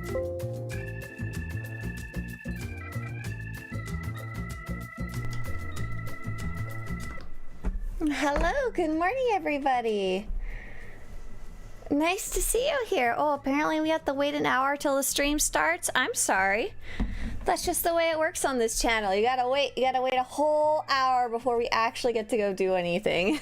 Hello, good morning everybody. Nice to see you here. Oh, apparently we have to wait an hour till the stream starts. I'm sorry. That's just the way it works on this channel. You gotta wait a whole hour before we actually get to go do anything.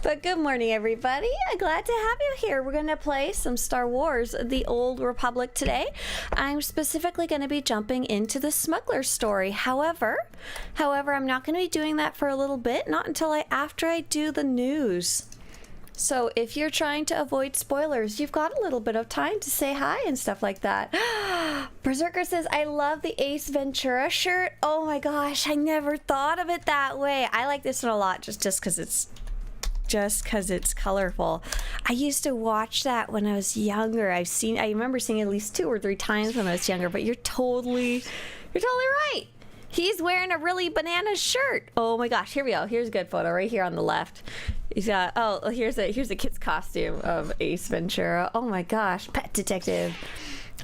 But good morning everybody. I'm glad to have you here. We're gonna play some Star Wars The Old Republic today. I'm specifically gonna be jumping into the Smuggler story. However, I'm not gonna be doing that for a little bit, not until after I do the news. So if you're trying to avoid spoilers, you've got a little bit of time to say hi and stuff like that. Berserker says, I love the Ace Ventura shirt. Oh my gosh, I never thought of it that way. I like this one a lot just because it's colorful. I used to watch that when I was younger. I remember seeing it at least 2 or 3 times when I was younger, but you're totally right. He's wearing a really banana shirt. Oh my gosh, here we go. Here's a good photo right here on the left. He's got, oh, here's a kid's costume of Ace Ventura. Oh my gosh, Pet Detective.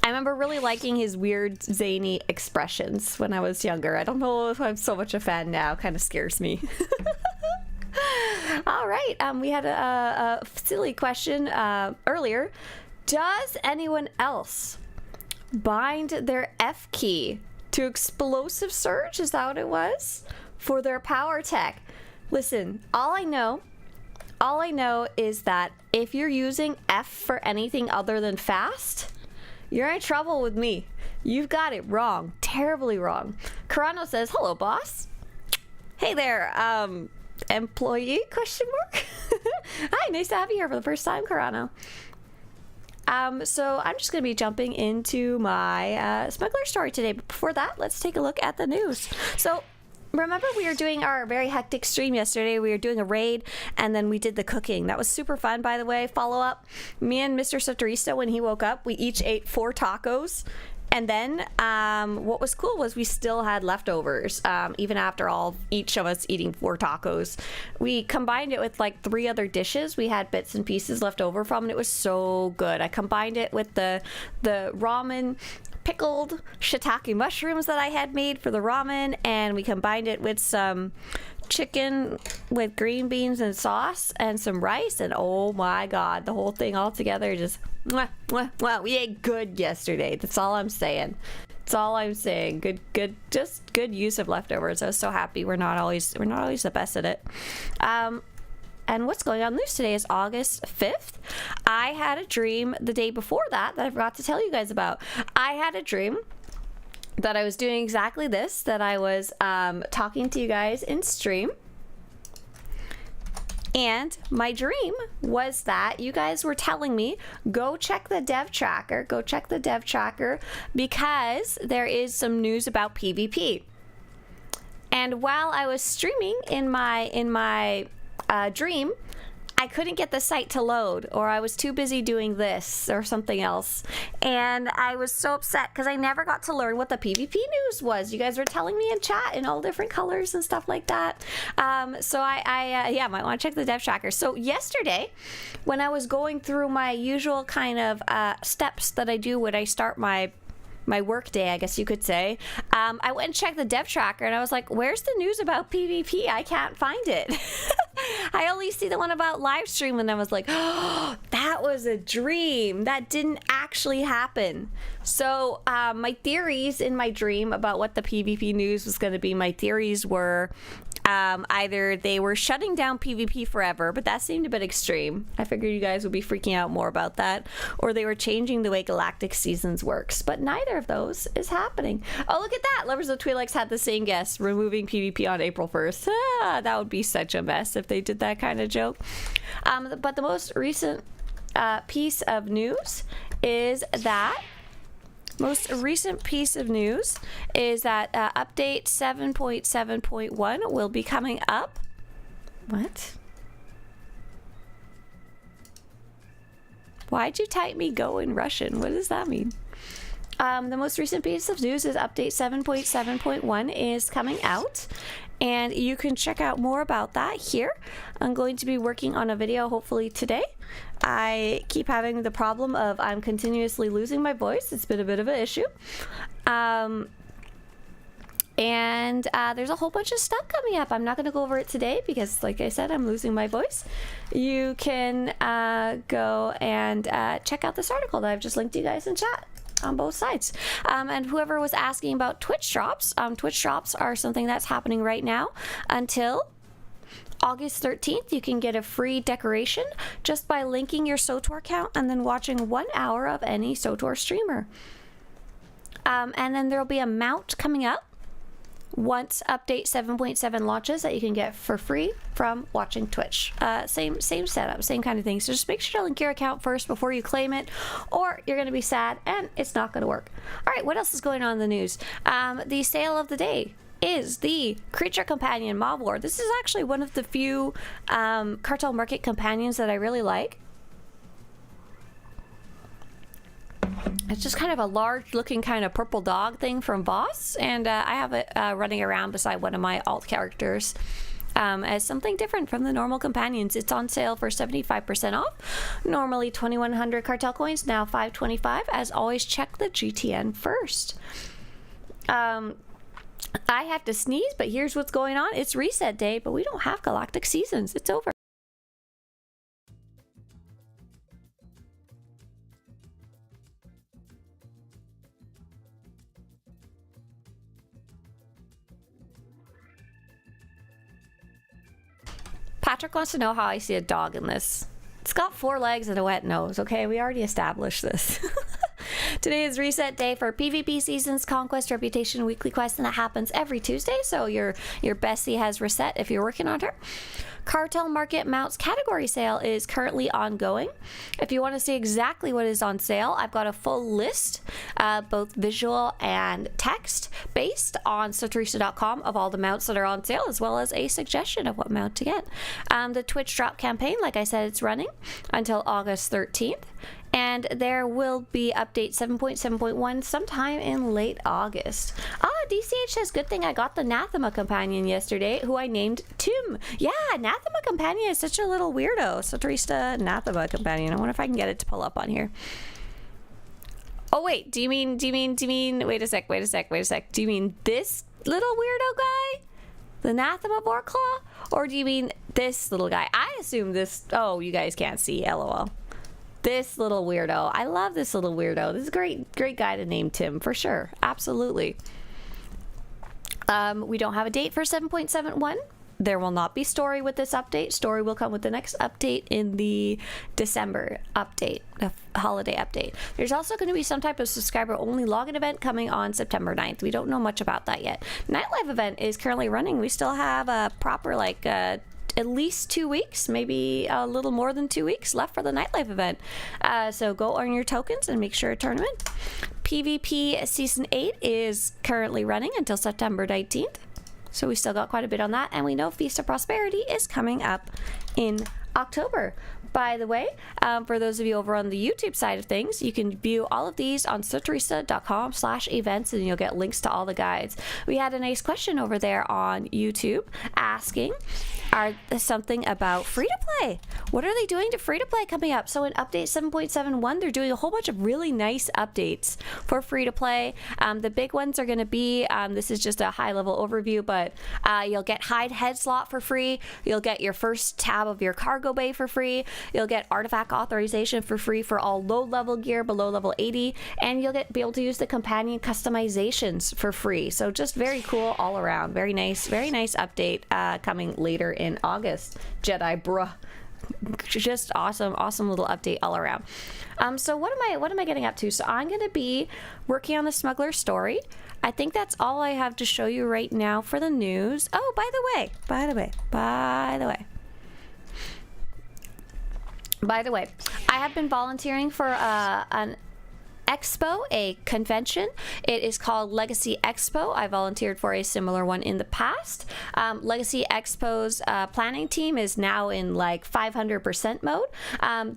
I remember really liking his weird, zany expressions when I was younger. I don't know if I'm so much a fan now. Kind of scares me. All right, we had a silly question earlier. Does anyone else bind their F key to explosive surge? Is that what it was? For their power tech? Listen, all I know is that if you're using F for anything other than fast, you're in trouble with me. You've got it wrong. Terribly wrong. Carano says, hello, boss. Hey there, employee, question mark? Hi, nice to have you here for the first time, Carano. So I'm just going to be jumping into my Smuggler story today. But before that, let's take a look at the news. So remember we were doing our very hectic stream yesterday. We were doing a raid and then we did the cooking. That was super fun, by the way. Follow up. Me and Mr. Swtorista, when he woke up, we each ate 4 tacos. And then what was cool was we still had leftovers, even after each of us eating 4 tacos. We combined it with like 3 other dishes we had bits and pieces left over from, and it was so good. I combined it with the ramen pickled shiitake mushrooms that I had made for the ramen, and we combined it with some chicken with green beans and sauce and some rice, and oh my god, the whole thing all together just mwah, mwah, mwah. We ate good yesterday. That's all I'm saying. Good, just good use of leftovers. I was so happy. We're not always the best at it. And what's going on in the news today is August 5th. I had a dream the day before that I forgot to tell you guys about. I had a dream that I was doing exactly this, that I was talking to you guys in stream. And my dream was that you guys were telling me, go check the dev tracker, because there is some news about PvP. And while I was streaming in my dream, I couldn't get the site to load, or I was too busy doing this or something else. And I was so upset because I never got to learn what the PvP news was. You guys were telling me in chat in all different colors and stuff like that. So I might want to check the dev tracker. So yesterday, when I was going through my usual kind of steps that I do when I start my work day, I guess you could say, I went and checked the dev tracker and I was like, where's the news about PvP? I can't find it. I only see the one about live stream, and I was like, oh, that was a dream. That didn't actually happen. So my theories in my dream about what the PvP news was going to be, my theories were either they were shutting down PvP forever, but that seemed a bit extreme. I figured you guys would be freaking out more about that. Or they were changing the way Galactic Seasons works, but neither of those is happening. Oh, look at that. Lovers of Twi'leks had the same guess, removing PvP on April 1st. That would be such a mess if they did that kind of joke. But the most recent piece of news is that update 7.7.1 will be coming up. What? Why'd you type me go in Russian? What does that mean? The most recent piece of news is update 7.7.1 is coming out. and you can check out more about that here. I'm going to be working on a video hopefully today. I keep having the problem of I'm continuously losing my voice. It's been a bit of an issue. And there's a whole bunch of stuff coming up. I'm not going to go over it today because, like I said, I'm losing my voice. You can go and check out this article that I've just linked to you guys in chat on both sides. And whoever was asking about Twitch drops are something that's happening right now until August 13th. You can get a free decoration just by linking your SWTOR account and then watching 1 hour of any SWTOR streamer. And then there'll be a mount coming up once update 7.7 launches that you can get for free from watching Twitch. Same setup, same kind of thing. So just make sure to link your account first before you claim it, or you're going to be sad and it's not going to work. All right, what else is going on in the news? The sale of the day is the Creature Companion Mob War. This is actually one of the few Cartel Market companions that I really like. It's just kind of a large looking kind of purple dog thing from Voss, and I have it running around beside one of my alt characters as something different from the normal companions. It's on sale for 75% off. Normally 2,100 cartel coins, now 525. As always, check the GTN first. I have to sneeze, but here's what's going on. It's reset day, but we don't have Galactic Seasons. It's over. Patrick wants to know how I see a dog in this. It's got 4 legs and a wet nose, okay? We already established this. Today is reset day for PvP Seasons, Conquest, Reputation, Weekly Quest, and that happens every Tuesday, so your Bessie has reset if you're working on her. Cartel Market Mounts category sale is currently ongoing. If you want to see exactly what is on sale, I've got a full list, both visual and text, based on Swtorista.com of all the mounts that are on sale, as well as a suggestion of what mount to get. The Twitch drop campaign, like I said, it's running until August 13th. And there will be update 7.7.1 sometime in late August. DCH says, good thing I got the Nathema companion yesterday, who I named Tim. Yeah, Nathema companion is such a little weirdo. Swtorista Nathema companion. I wonder if I can get it to pull up on here. Oh wait, do you mean, wait a sec. Do you mean this little weirdo guy? The Nathema Vorclaw? Or do you mean this little guy? I assume this, oh, you guys can't see, LOL. This little weirdo. I love this little weirdo. This is a great guy to name Tim, for sure. Absolutely. We don't have a date for 7.71. There will not be story with this update. Story will come with the next update in the December update, the holiday update. There's also going to be some type of subscriber-only login event coming on September 9th. We don't know much about that yet. Nightlife event is currently running. We still have a proper, like, at least 2 weeks, maybe a little more than 2 weeks left for the Nightlife event. So go earn your tokens and make sure to turn them in. PvP Season 8 is currently running until September 19th. So we still got quite a bit on that. And we know Feast of Prosperity is coming up in October. By the way, for those of you over on the YouTube side of things, you can view all of these on Swtorista.com/events, and you'll get links to all the guides. We had a nice question over there on YouTube asking something about free-to-play. What are they doing to free-to-play coming up? So in update 7.71, they're doing a whole bunch of really nice updates for free-to-play. The big ones are going to be, this is just a high-level overview, but you'll get Hide Head slot for free. You'll get your first tab of your cargo bay for free. You'll get artifact authorization for free for all low-level gear below level 80, and you'll be able to use the companion customizations for free. So just very cool all around. Very nice update coming later in August. Jedi bruh. Just awesome little update all around. So what am I getting up to? So I'm going to be working on the Smuggler story. I think that's all I have to show you right now for the news. Oh, by the way, I have been volunteering for an Expo, a convention. It is called Legacy Expo. I volunteered for a similar one in the past. Legacy Expo's planning team is now in like 500% mode.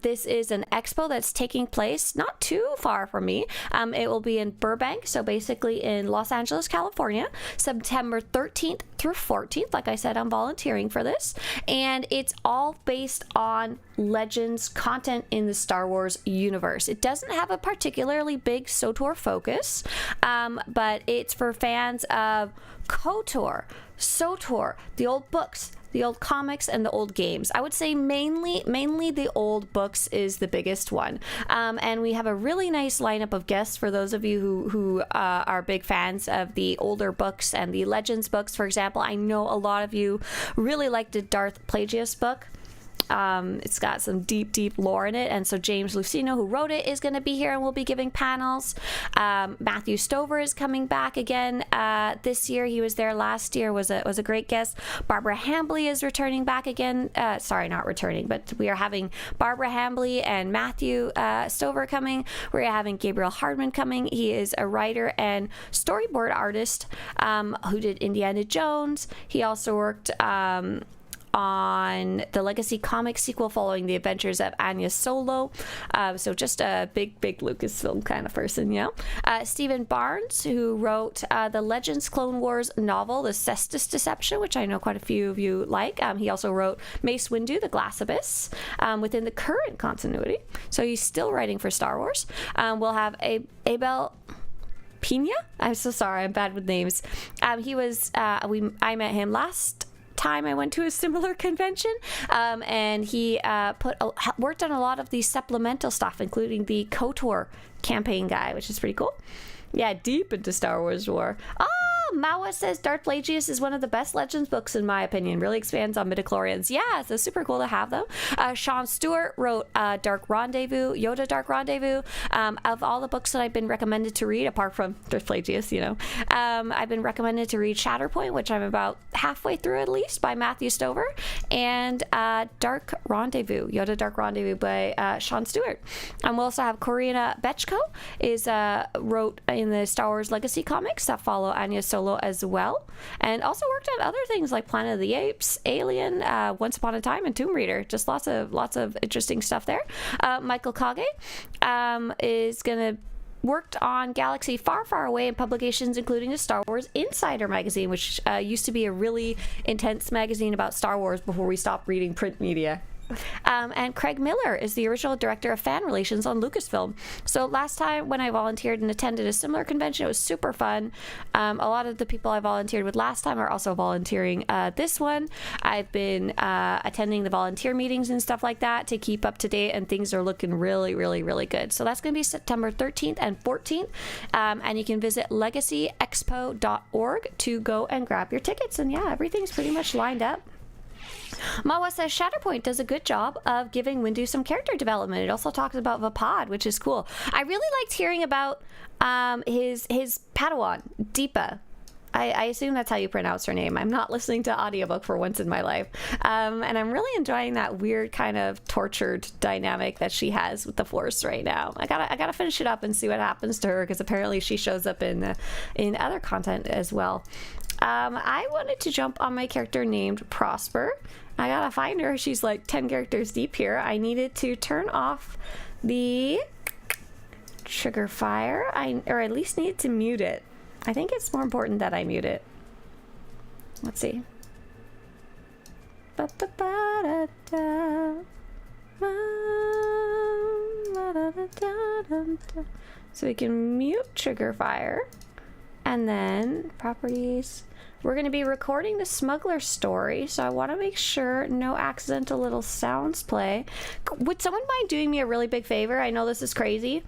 This is an expo that's taking place not too far from me. It will be in Burbank, so basically in Los Angeles, California, September 13th through 14th. Like I said, I'm volunteering for this, and it's all based on Legends content in the Star Wars universe. It doesn't have a particularly big SWTOR focus, but it's for fans of KOTOR, SWTOR, the old books, the old comics, and the old games. I would say mainly the old books is the biggest one. And we have a really nice lineup of guests for those of you who are big fans of the older books and the Legends books. For example, I know a lot of you really liked the Darth Plagueis book. It's got some deep lore in it, and so James Lucino, who wrote it, is going to be here and will be giving panels. Matthew Stover is coming back again this year. He was there last year, was a great guest. Barbara Hambly is returning back again. Sorry, not returning, but we are having Barbara Hambly and Matthew Stover coming. We're having Gabriel Hardman coming. He is a writer and storyboard artist who did Indiana Jones. He also worked on the Legacy comic sequel following the adventures of Anya Solo. So just a big Lucasfilm kind of person, you know. Stephen Barnes, who wrote the Legends Clone Wars novel, The Cestus Deception, which I know quite a few of you like. He also wrote Mace Windu, The Glass Abyss, within the current continuity. So he's still writing for Star Wars. We'll have Abel Pina. I'm so sorry, I'm bad with names. He was, I met him last time I went to a similar convention, and he worked on a lot of the supplemental stuff, including the KOTOR campaign guide, which is pretty cool. Yeah, deep into Star Wars lore. Mawa says Darth Plagueis is one of the best Legends books in my opinion. Really expands on midichlorians. Yeah, so super cool to have them. Sean Stewart wrote Dark Rendezvous, Yoda Dark Rendezvous. Of all the books that I've been recommended to read, apart from Darth Plagueis, you know, I've been recommended to read Shatterpoint, which I'm about halfway through at least, by Matthew Stover, and Dark Rendezvous, Yoda Dark Rendezvous by Sean Stewart. We'll also have Corina Bechko wrote in the Star Wars Legacy comics that follow Anya Solo as well, and also worked on other things like Planet of the Apes, Alien, Once Upon a Time, and Tomb Raider. Just lots of interesting stuff there. Michael Kage is gonna worked on Galaxy Far, Far Away in publications including the Star Wars Insider magazine, which used to be a really intense magazine about Star Wars before we stopped reading print media. And Craig Miller is the original director of fan relations on Lucasfilm. So last time when I volunteered and attended a similar convention, it was super fun. A lot of the people I volunteered with last time are also volunteering this one. I've been attending the volunteer meetings and stuff like that to keep up to date, and things are looking really good. So that's going to be September 13th and 14th, and you can visit legacyexpo.org to go and grab your tickets. And yeah, everything's pretty much lined up. Mawa says Shatterpoint does a good job of giving Windu some character development. It also talks about Vapad, which is cool. I really liked hearing about his Padawan, Deepa. I assume that's how you pronounce her name. I'm not listening to audiobook for once in my life. And I'm really enjoying that weird kind of tortured dynamic that she has with the Force right now. I gotta finish it up and see what happens to her, because apparently she shows up in other content as well. I wanted to jump on my character named Prosper. I gotta find her. She's like 10 characters deep here. I needed to turn off the trigger fire, or at least need to mute it. I think it's more important that I mute it. Let's see. So we can mute trigger fire, and then properties. We're going to be recording the Smuggler story, so I want to make sure no accidental little sounds play. Would someone mind doing me a really big favor? I know this is crazy.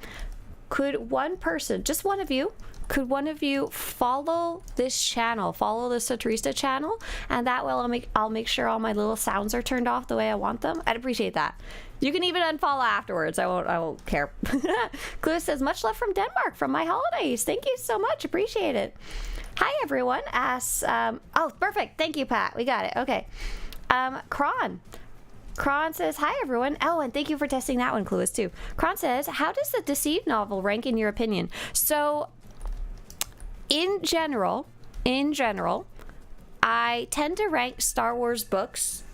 Could one person, just one of you, could one of you follow this channel, follow the Swtorista channel, and that way I'll make sure all my little sounds are turned off the way I want them. I'd appreciate that. You can even unfollow afterwards. I won't care. Clue says, much love from Denmark from my holidays. Thank you so much. Appreciate it. Hi everyone. Oh, perfect. Thank you, Pat. We got it. Okay. Kron. Kron says, hi everyone. Oh, and thank you for testing that one, Clueless, too. Kron says, how does the Deceived novel rank in your opinion? So, in general, I tend to rank Star Wars books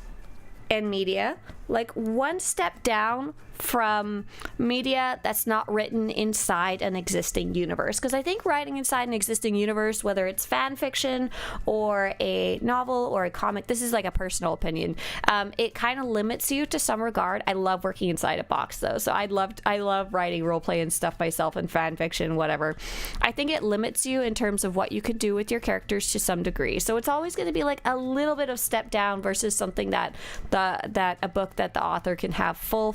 and media like one step down from media that's not written inside an existing universe. Because I think writing inside an existing universe, whether it's fan fiction or a novel or a comic, this is like a personal opinion, it kind of limits you to some regard. I love working inside a box though, so I love writing roleplay and stuff myself and fan fiction, whatever. I think it limits you in terms of what you could do with your characters to some degree. So it's always going to be like a little bit of step down versus something that a book that the author can have full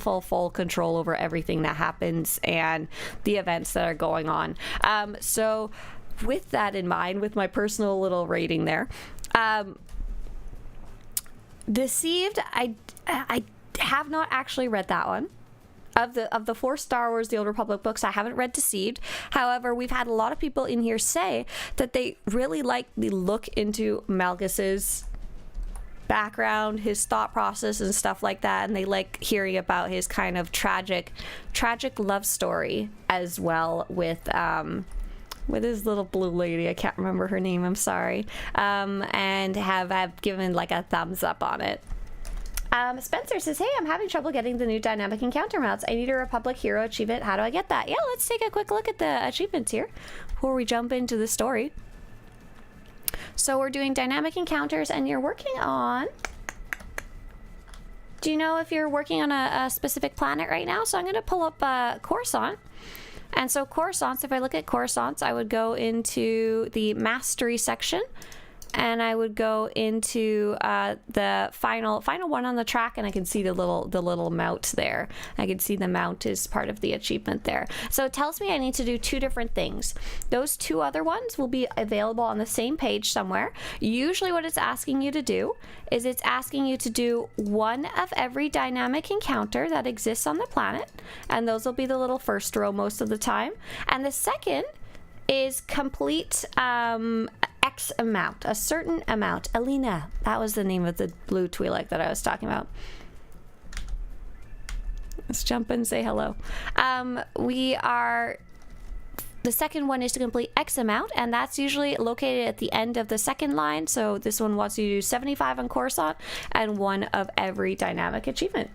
control over everything that happens and the events that are going on. So with that in mind, with my personal little rating there, Deceived, I have not actually read that one. Of the 4 Star Wars The Old Republic books, I haven't read Deceived. However, we've had a lot of people in here say that they really like the look into Malgus's background, his thought process and stuff like that, and they like hearing about his kind of tragic love story as well with his little blue lady. I can't remember her name, I'm sorry, and have given like a thumbs up on it. Spencer says, hey, I'm having trouble getting the new dynamic encounter mounts. I need a Republic hero achievement. How do I get that? Yeah, let's take a quick look at the achievements here before we jump into the story. So we're doing dynamic encounters, and you're working on... Do you know if you're working on a specific planet right now? So I'm going to pull up Coruscant. And so Coruscant, if I look at Coruscant, I would go into the Mastery section, and I would go into the final one on the track, and I can see the little mount there. I can see the mount is part of the achievement there. So it tells me I need to do 2 different things. Those 2 other ones will be available on the same page somewhere. Usually what it's asking you to do is it's asking you to do 1 of every dynamic encounter that exists on the planet, and those will be the little first row most of the time. And the second is complete X amount, a certain amount. Alina, that was the name of the blue Twi'lek that I was talking about. Let's jump in and say hello. The second one is to complete X amount, and that's usually located at the end of the second line. So this one wants you to do 75 on Coruscant and 1 of every dynamic achievement.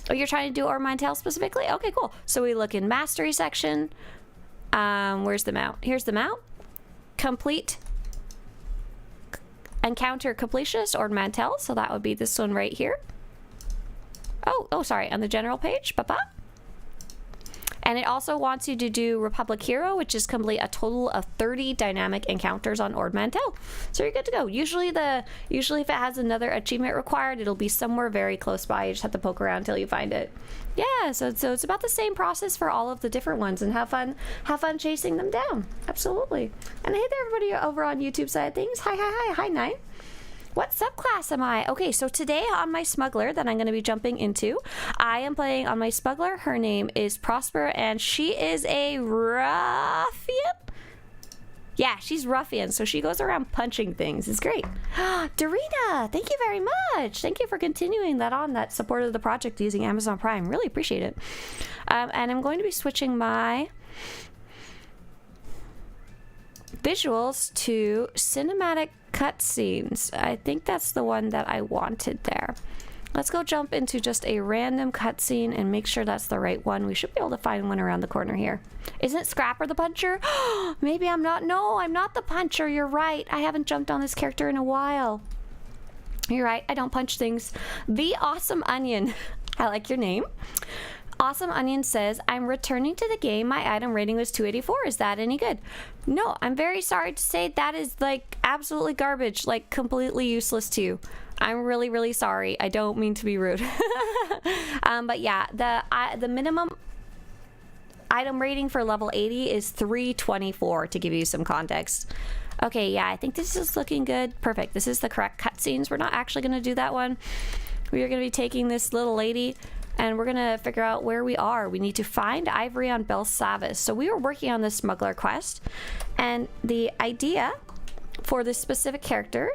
Oh, you're trying to do Ord Mantell specifically? Okay, cool. So we look in Mastery section. Where's the mount? Here's the mount. Complete encounter completionist Ord Mantell. So that would be this one right here. Oh, sorry, on the general page. And it also wants you to do Republic Hero, which is complete a total of 30 dynamic encounters on Ord Mantell. So you're good to go. Usually if it has another achievement required, it'll be somewhere very close by. You just have to poke around until you find it. Yeah, so it's about the same process for all of the different ones, and have fun chasing them down. Absolutely. And hey there, everybody over on YouTube side of things. Hi, Nine. What subclass am I? Okay, so today on my Smuggler that I'm going to be jumping into, I am playing on my Smuggler. Her name is Prosper, and she is a ruffian. Yeah, she's ruffian, so she goes around punching things. It's great. Dorita, thank you very much. Thank you for continuing that support of the project using Amazon Prime. Really appreciate it. And I'm going to be switching my visuals to cinematic cutscenes. I think that's the one that I wanted there. Let's go jump into just a random cutscene and make sure that's the right one. We should be able to find one around the corner here. Isn't Scrapper the puncher? Maybe I'm not. No, I'm not the puncher. You're right. I haven't jumped on this character in a while. You're right. I don't punch things. The Awesome Onion. I like your name. Awesome Onion says, I'm returning to the game. My item rating was 284. Is that any good? No, I'm very sorry to say that is like absolutely garbage, like completely useless to you. I'm really, really sorry. I don't mean to be rude. But yeah, the minimum item rating for level 80 is 324 to give you some context. Okay, yeah, I think this is looking good. Perfect. This is the correct cutscenes. We're not actually going to do that one. We are going to be taking this little lady, and we're going to figure out where we are. We need to find Ivory on Bel Savis. So we were working on this Smuggler quest, and the idea for this specific character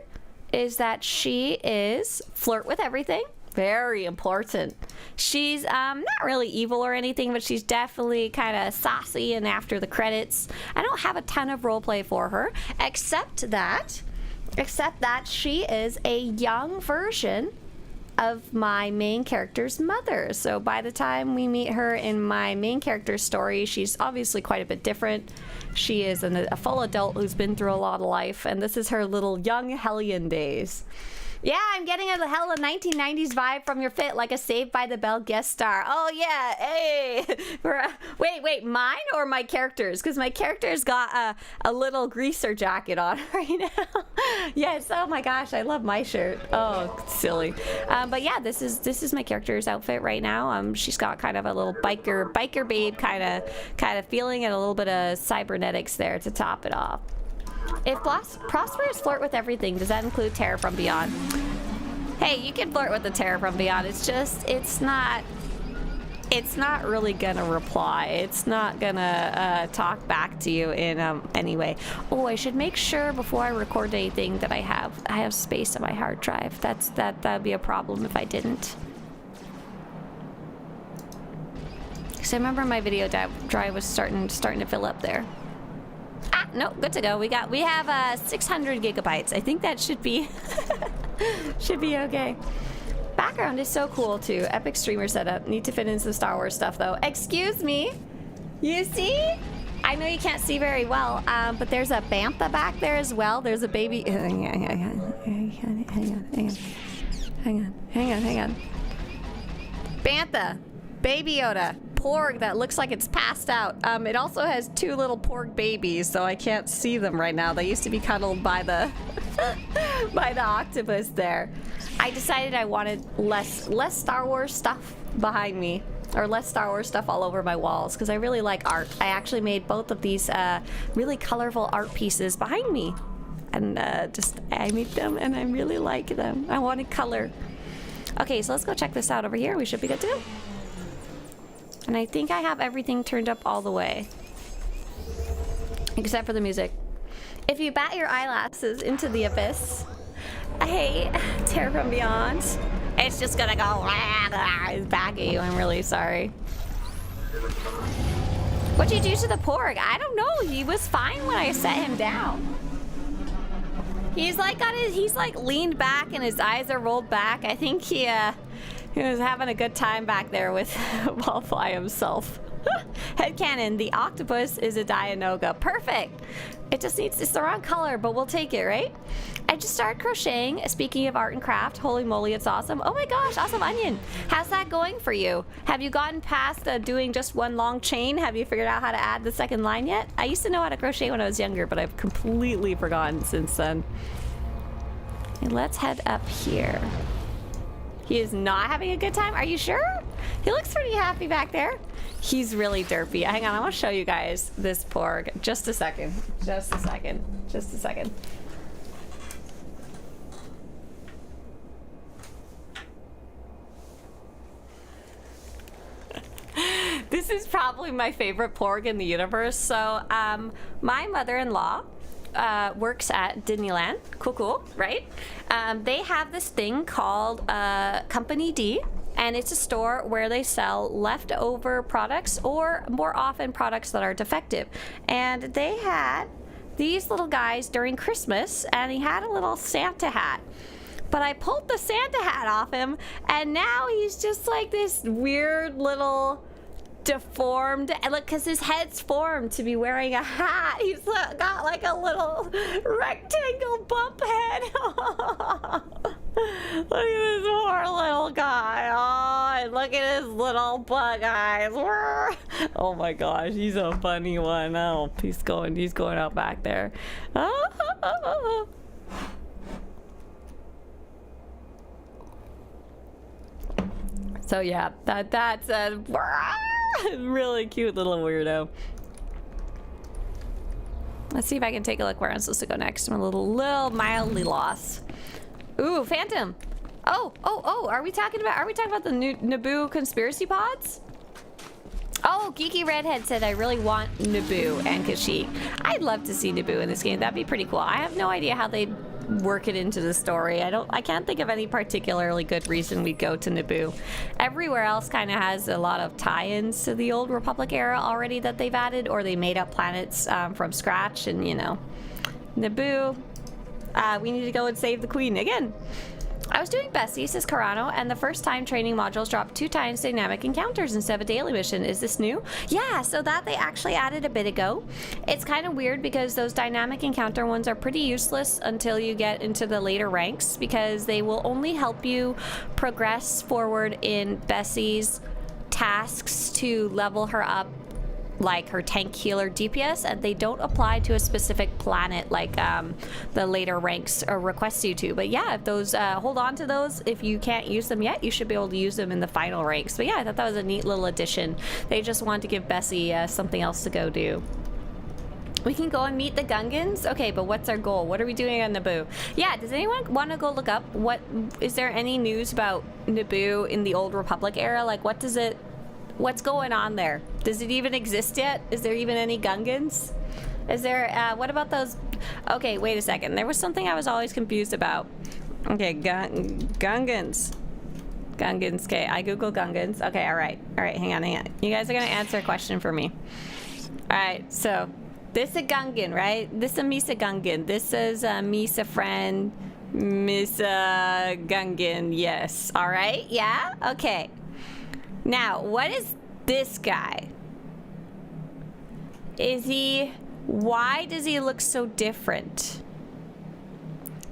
is that she is flirt with everything. Very important. She's not really evil or anything, but she's definitely kind of saucy and after the credits. I don't have a ton of roleplay for her, except that she is a young version of my main character's mother. So by the time we meet her in my main character's story, she's obviously quite a bit different. She is a full adult who's been through a lot of life, and this is her little young hellion days. Yeah, I'm getting a hella 1990s vibe from your fit, like a Saved by the Bell guest star. Oh yeah, hey. Wait, mine or my character's? Because my character's got a little greaser jacket on right now. Yes, oh my gosh, I love my shirt. Oh, silly. But yeah, this is my character's outfit right now. She's got kind of a little biker babe kind of feeling, and a little bit of cybernetics there to top it off. If Prosperous flirt with everything, does that include Terror from Beyond? Hey, you can flirt with the Terror from Beyond. It's not really gonna reply. It's not gonna talk back to you in any way. Oh, I should make sure before I record anything that I have space on my hard drive. That'd be a problem if I didn't. So I remember my video drive was starting to fill up there. Ah, no, good to go. We have 600 gigabytes. I think that should be should be okay. Background is so cool too. Epic streamer setup. Need to fit in some Star Wars stuff though. Excuse me. You see? I know you can't see very well, but there's a bantha back there as well. There's a baby. Hang on. Bantha, Baby Yoda. Porg that looks like it's passed out. It also has two little porg babies, so I can't see them right now. They used to be cuddled by the by the octopus there. I decided I wanted less Star Wars stuff behind me, or less Star Wars stuff all over my walls, because I really like art. I actually made both of these really colorful art pieces behind me, and I made them and I really like them. I wanted color. Okay, so let's go check this out over here. We should be good to go. And I think I have everything turned up all the way. Except for the music. If you bat your eyelashes into the abyss, hey, Terror from Beyond, it's just gonna go back at you. I'm really sorry. What'd you do to the porg? I don't know. He was fine when I set him down. He's like leaned back and his eyes are rolled back. I think he was having a good time back there with Wallfly himself. Headcanon, the octopus is a Dianoga. Perfect! It's the wrong color, but we'll take it, right? I just started crocheting. Speaking of art and craft, holy moly, it's awesome. Oh my gosh, awesome onion. How's that going for you? Have you gotten past doing just one long chain? Have you figured out how to add the second line yet? I used to know how to crochet when I was younger, but I've completely forgotten since then. Okay, let's head up here. He is not having a good time? Are you sure? He looks pretty happy back there. He's really derpy. Hang on, I want to show you guys this porg. Just a second. Just a second. Just a second. This is probably my favorite porg in the universe. So, my mother-in-law works at Disneyland. Cool, right? They have this thing called Company D, and it's a store where they sell leftover products, or more often products that are defective. And they had these little guys during Christmas, and he had a little Santa hat. But I pulled the Santa hat off him, and now he's just like this weird little deformed, and look, because his head's formed to be wearing a hat. He's got like a little rectangle bump head. Look at this poor little guy. Oh, and look at his little bug eyes. Oh my gosh, he's a funny one. Oh, he's going out back there. So yeah, that's a really cute little weirdo. Let's see if I can take a look where I'm supposed to go next. I'm a little mildly lost. Ooh, Phantom. Oh, are we talking about the new Naboo conspiracy pods? Oh, Geeky Redhead said I really want Naboo and Kashyyyk. I'd love to see Naboo in this game. That'd be pretty cool. I have no idea how they work it into the story. I can't think of any particularly good reason we'd go to Naboo. Everywhere else kind of has a lot of tie-ins to the Old Republic era already that they've added, or they made up planets from scratch, and you know. Naboo, we need to go and save the Queen again. I was doing Bessie, says Carano, and the first time training modules dropped 2 times dynamic encounters instead of a daily mission. Is this new? Yeah, so that they actually added a bit ago. It's kind of weird because those dynamic encounter ones are pretty useless until you get into the later ranks, because they will only help you progress forward in Bessie's tasks to level her up, like her tank, healer, DPS, and they don't apply to a specific planet like the later ranks request you to. But yeah, if those hold on to those. If you can't use them yet, you should be able to use them in the final ranks. But yeah, I thought that was a neat little addition. They just wanted to give Bessie something else to go do. We can go and meet the Gungans? Okay, but what's our goal? What are we doing on Naboo? Yeah, does anyone want to go look up is there any news about Naboo in the Old Republic era? Like, what's going on there? Does it even exist yet? Is there even any Gungans? Is there, what about those? Okay, wait a second. There was something I was always confused about. Okay, Gungans. Gungans, okay, I Google Gungans. Okay, all right, hang on. You guys are gonna answer a question for me. All right, so this is a Gungan, right? This is a Misa Gungan. This is a Misa friend, Misa Gungan, yes. All right, yeah, okay. Now, what is this guy? Why does he look so different?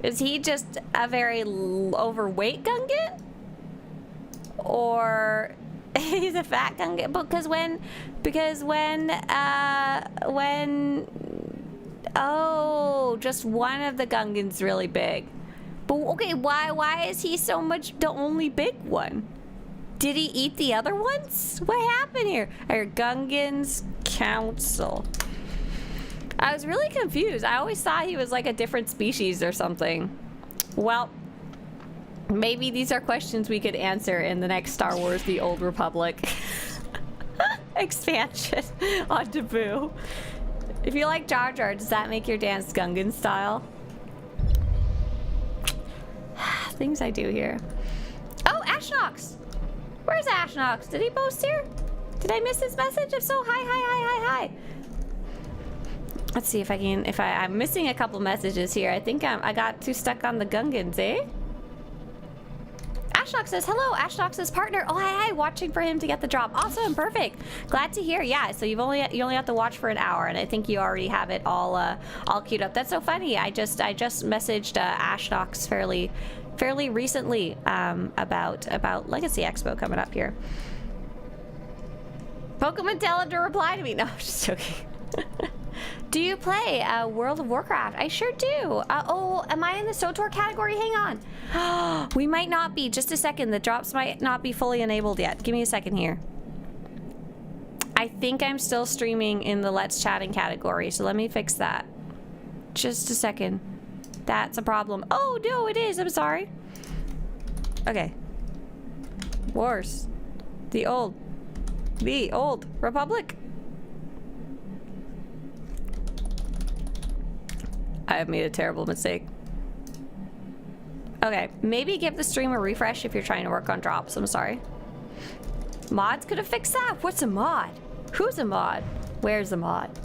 Is he just a very overweight Gungan? Or he's a fat Gungan? Oh, just one of the Gungans really big. But okay, why is he so much the only big one? Did he eat the other ones? What happened here? Our Gungans Council. I was really confused. I always thought he was like a different species or something. Well, maybe these are questions we could answer in the next Star Wars: The Old Republic expansion on Naboo. If you like Jar Jar, does that make your dance Gungan style? Things I do here. Oh, Ashnox! Where's Ashnox? Did he post here? Did I miss his message? If so, hi. Let's see if I can, I'm missing a couple messages here. I think I got too stuck on the Gungans, eh? Ashnox says, hello, Ashnox's partner. Oh, hi, watching for him to get the drop. Awesome, perfect. Glad to hear. Yeah, so you only have to watch for an hour, and I think you already have it all queued up. That's so funny. I just messaged Ashnox fairly recently about Legacy Expo coming up here. Pokemon, tell him to reply to me. No, I'm just joking. Do you play World of Warcraft? I sure do. Oh, am I in the SWTOR category? Hang on. We might not be. Just a second. The drops might not be fully enabled yet. Give me a second here. I think I'm still streaming in the Let's Chatting category, so let me fix that. Just a second. That's a problem. Oh, no, it is. I'm sorry. Okay. Wars. The Old Republic. I have made a terrible mistake. Okay, maybe give the stream a refresh if you're trying to work on drops. I'm sorry. Mods could have fixed that. What's a mod? Who's a mod? Where's a mod?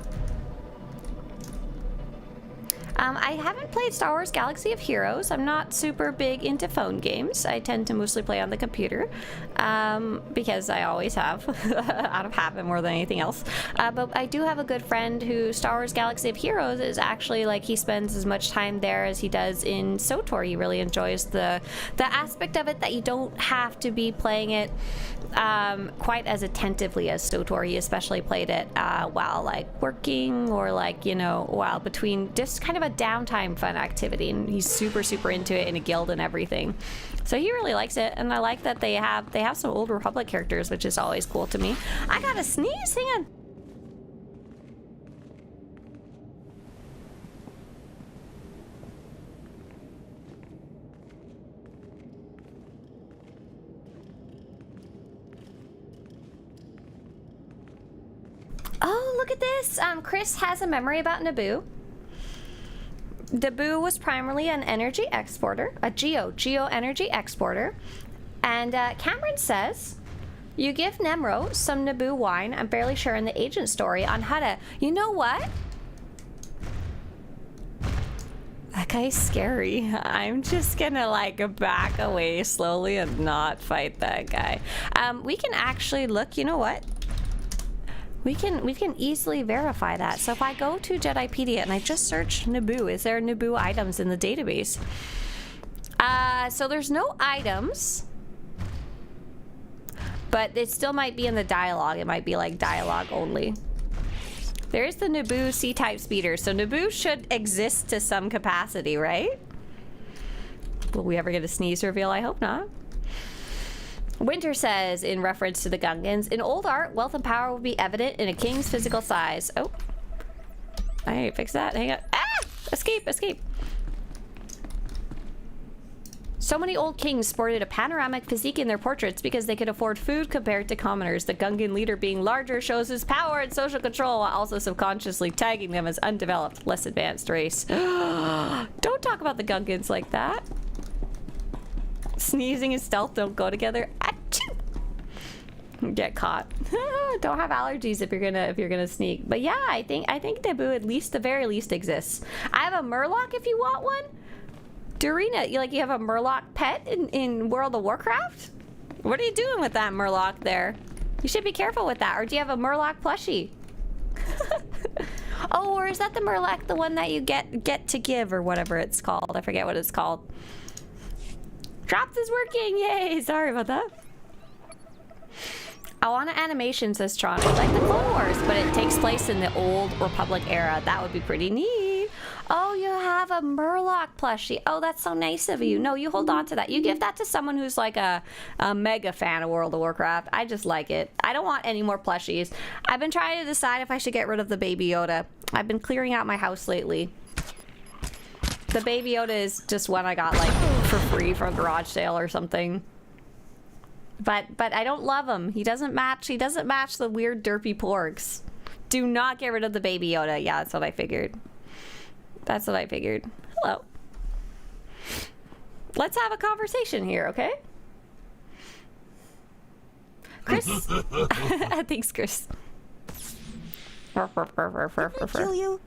I haven't played Star Wars Galaxy of Heroes. I'm not super big into phone games. I tend to mostly play on the computer because I always have, out of habit more than anything else. But I do have a good friend who Star Wars Galaxy of Heroes is actually like, he spends as much time there as he does in SWTOR. He really enjoys the aspect of it that you don't have to be playing it quite as attentively as SWTOR. He especially played it while like working or like, you know, while between just kind of a downtime fun activity, and he's super into it in a guild and everything. So he really likes it, and I like that they have some Old Republic characters, which is always cool to me. I gotta sneeze, hang on. Oh, look at this. Chris has a memory about Naboo. Naboo was primarily an energy exporter, a geo energy exporter. And Cameron says, you give Nemro some Naboo wine. I'm fairly sure in the agent story on how to... You know what? That guy's scary. I'm just gonna like back away slowly and not fight that guy. We can actually look, you know what? We can easily verify that. So if I go to Jedipedia and I just search Naboo, is there Naboo items in the database? So there's no items, but it still might be in the dialogue. It might be like dialogue only. There is the Naboo C-type speeder, so Naboo should exist to some capacity, right? Will we ever get a sneeze reveal? I hope not. Winter says, in reference to the Gungans, in old art, wealth and power will be evident in a king's physical size. Oh. I need to fix that. Hang on. Ah! Escape, escape. So many old kings sported a panoramic physique in their portraits because they could afford food compared to commoners. The Gungan leader being larger shows his power and social control while also subconsciously tagging them as undeveloped, less advanced race. Don't talk about the Gungans like that. Sneezing and stealth don't go together. Achoo! Get caught. Don't have allergies if you're gonna sneak. But yeah, I think Naboo at least the very least exists. I have a Murloc if you want one. Dorina, you have a Murloc pet in World of Warcraft? What are you doing with that Murloc there? You should be careful with that. Or do you have a Murloc plushie? Oh, or is that the Murloc, the one that you get to give or whatever it's called? I forget what it's called. Drops is working! Yay! Sorry about that. I want an animation, says Tron. I like the Clone Wars, but it takes place in the old Republic era. That would be pretty neat. Oh, you have a Murloc plushie. Oh, that's so nice of you. No, you hold on to that. You give that to someone who's like a mega fan of World of Warcraft. I just like it. I don't want any more plushies. I've been trying to decide if I should get rid of the Baby Yoda. I've been clearing out my house lately. The Baby Yoda is just one I got like for free from a garage sale or something. But I don't love him. He doesn't match the weird derpy porgs. Do not get rid of the Baby Yoda. Yeah, that's what I figured. That's what I figured. Hello. Let's have a conversation here, okay? Chris? Thanks, Chris. Did they kill you?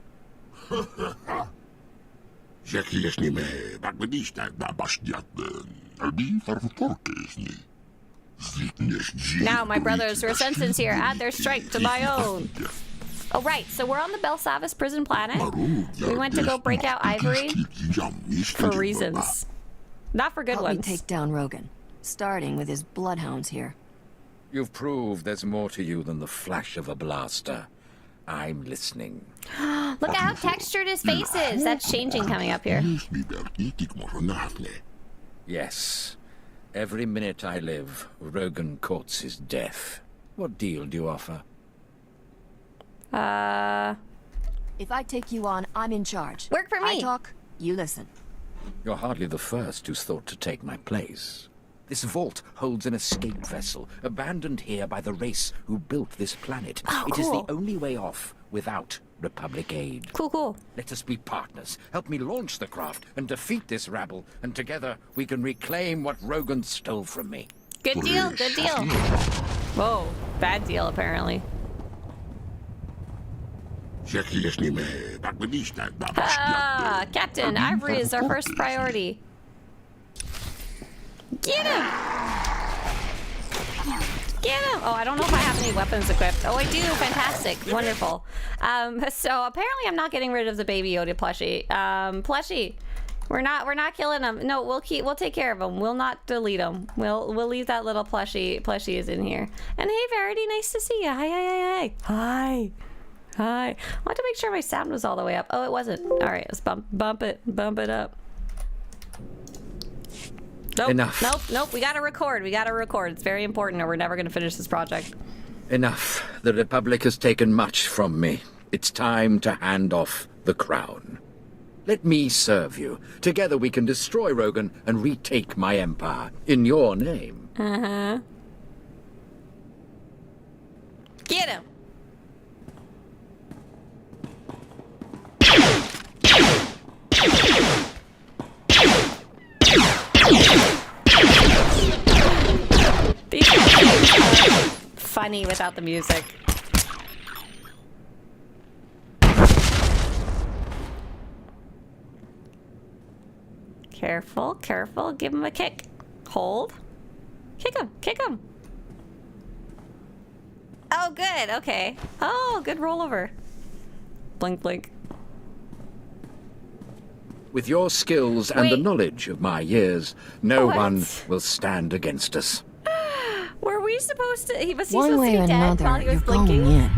Now my brothers were sentenced here. Add their strength to my own. Oh, right. So we're on the Belsavis prison planet. We went to go break out Ivory for reasons. Not for good Help ones. me take down Rogan, starting with his bloodhounds here. You've proved there's more to you than the flash of a blaster. I'm listening. Look at how textured his face is. That's changing coming up here. Yes. Every minute I live, Rogan courts his death. What deal do you offer? If I take you on, I'm in charge. Work for me. I talk, you listen. You're hardly the first who's thought to take my place. This vault holds an escape vessel, abandoned here by the race who built this planet. Oh, It is cool. the only way off without Republic aid. Cool. Let us be partners. Help me launch the craft and defeat this rabble, and together we can reclaim what Rogan stole from me. Good deal. Good deal. Whoa. Bad deal, apparently. Captain, Ivory is our first priority. Get him! Get him! Oh, I don't know if I have any weapons equipped. Oh, I do. Fantastic. Wonderful. So apparently I'm not getting rid of the Baby Yoda plushie. Plushie. We're not killing him. No, we'll take care of him. We'll not delete him. We'll leave that little plushie is in here. And hey, Verity, nice to see you. Hi. Hi. I want to make sure my sound was all the way up. Oh, it wasn't. All right, let's bump it up. Nope. Enough. Nope. We gotta record. It's very important, or we're never gonna finish this project. Enough. The Republic has taken much from me. It's time to hand off the crown. Let me serve you. Together we can destroy Rogan and retake my empire in your name. Get him. funny without the music. Careful, careful. Give him a kick. Hold. Kick him, kick him. Oh, good. Okay. Oh, good rollover. Blink, blink. With your skills and the Wait. knowledge of my years, no What? one will stand against us. Were we supposed to? He was One supposed way to or be dead another, while he was you're blinking. going in.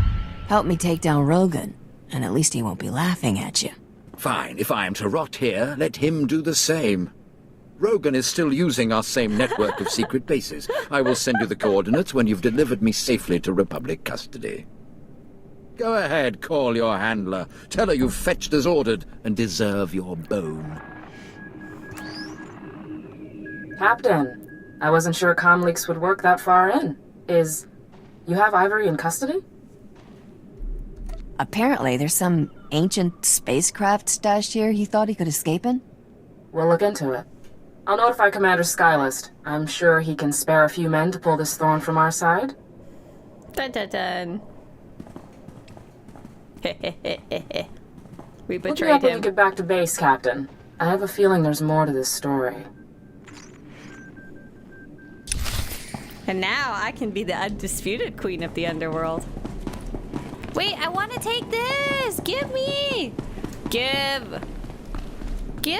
Help me take down Rogan, and at least he won't be laughing at you. Fine, if I am to rot here, let him do the same. Rogan is still using our same network of secret bases. I will send you the coordinates when you've delivered me safely to Republic custody. Go ahead, call your handler. Tell her you've fetched as ordered and deserve your bone. Captain, I wasn't sure comm leaks would work that far in. You have Ivory in custody? Apparently, there's some ancient spacecraft stashed here he thought he could escape in. We'll look into it. I'll notify Commander Skylist. I'm sure he can spare a few men to pull this thorn from our side. Dun dun dun. We We'll be betrayed up when you him. get back to base, Captain. I have a feeling there's more to this story. And now I can be the undisputed queen of the underworld. Wait, I want to take this! Give me! Give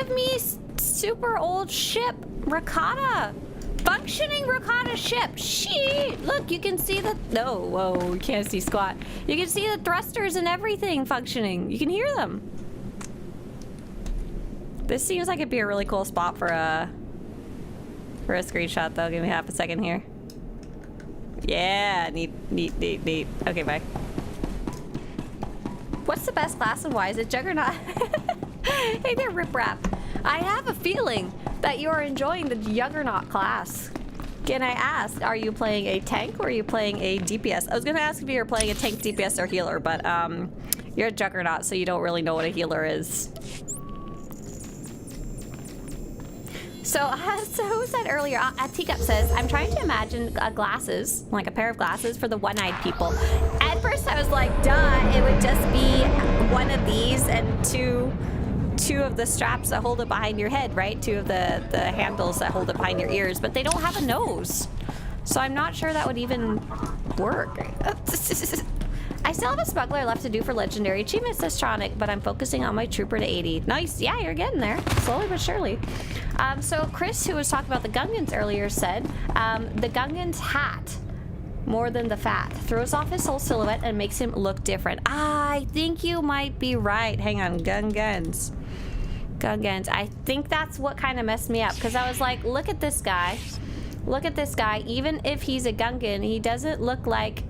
me super old ship, Rakata. Functioning Rakata ship. Shit! Look, you can see the... No, whoa, you can't see squat. You can see the thrusters and everything functioning. You can hear them. This seems like it'd be a really cool spot for a screenshot, though. Give me half a second here. Yeah, neat. Okay, bye. What's the best class and why is it Juggernaut? Hey there, Rip Rap. I have a feeling that you're enjoying the Juggernaut class. Can I ask, are you playing a tank or are you playing a DPS? I was gonna ask if you were playing a tank, DPS, or healer, but you're a Juggernaut, so you don't really know what a healer is. So who said earlier, Teacup says, I'm trying to imagine glasses, like a pair of glasses for the one-eyed people. At first I was like, duh, it would just be one of these and two of the straps that hold it behind your head, right? Two of the handles that hold it behind your ears, but they don't have a nose. So I'm not sure that would even work. I still have a smuggler left to do for legendary achievements, says Tronic, but I'm focusing on my trooper to 80. Nice, yeah, you're getting there, slowly but surely. So Chris, who was talking about the Gungans earlier, said the Gungan's hat, more than the fat, throws off his whole silhouette and makes him look different. I think you might be right. Hang on, Gungans. I think that's what kind of messed me up, because I was like, look at this guy. Look at this guy. Even if he's a Gungan, he doesn't look like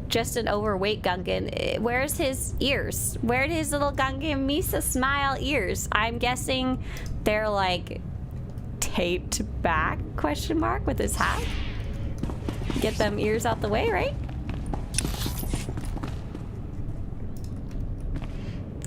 just an overweight Gungan. Where's his ears? Where did his little Gungan Misa smile ears? I'm guessing they're like taped back, question mark, with his hat. Get them ears out the way, right?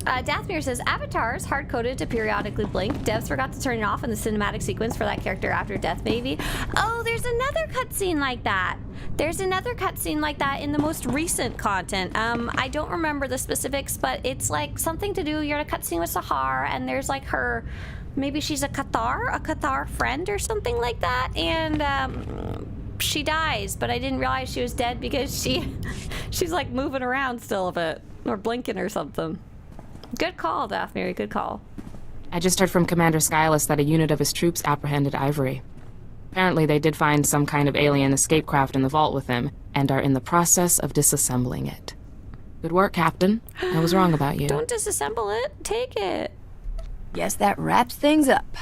Dathmere says, Avatar's hard-coded to periodically blink. Devs forgot to turn it off in the cinematic sequence for that character after death, maybe. Oh, there's another cutscene like that. There's another cutscene like that in the most recent content. I don't remember the specifics, but it's like something to do, you're in a cutscene with Sahar, and there's like her, maybe she's a Cathar friend or something like that, and she dies, but I didn't realize she was dead because she's like moving around still a bit, or blinking or something. Good call, Daphne. Good call. I just heard from Commander Skylist that a unit of his troops apprehended Ivory. Apparently they did find some kind of alien escape craft in the vault with him, and are in the process of disassembling it. Good work, Captain. I was wrong about you. Don't disassemble it. Take it. Guess that wraps things up.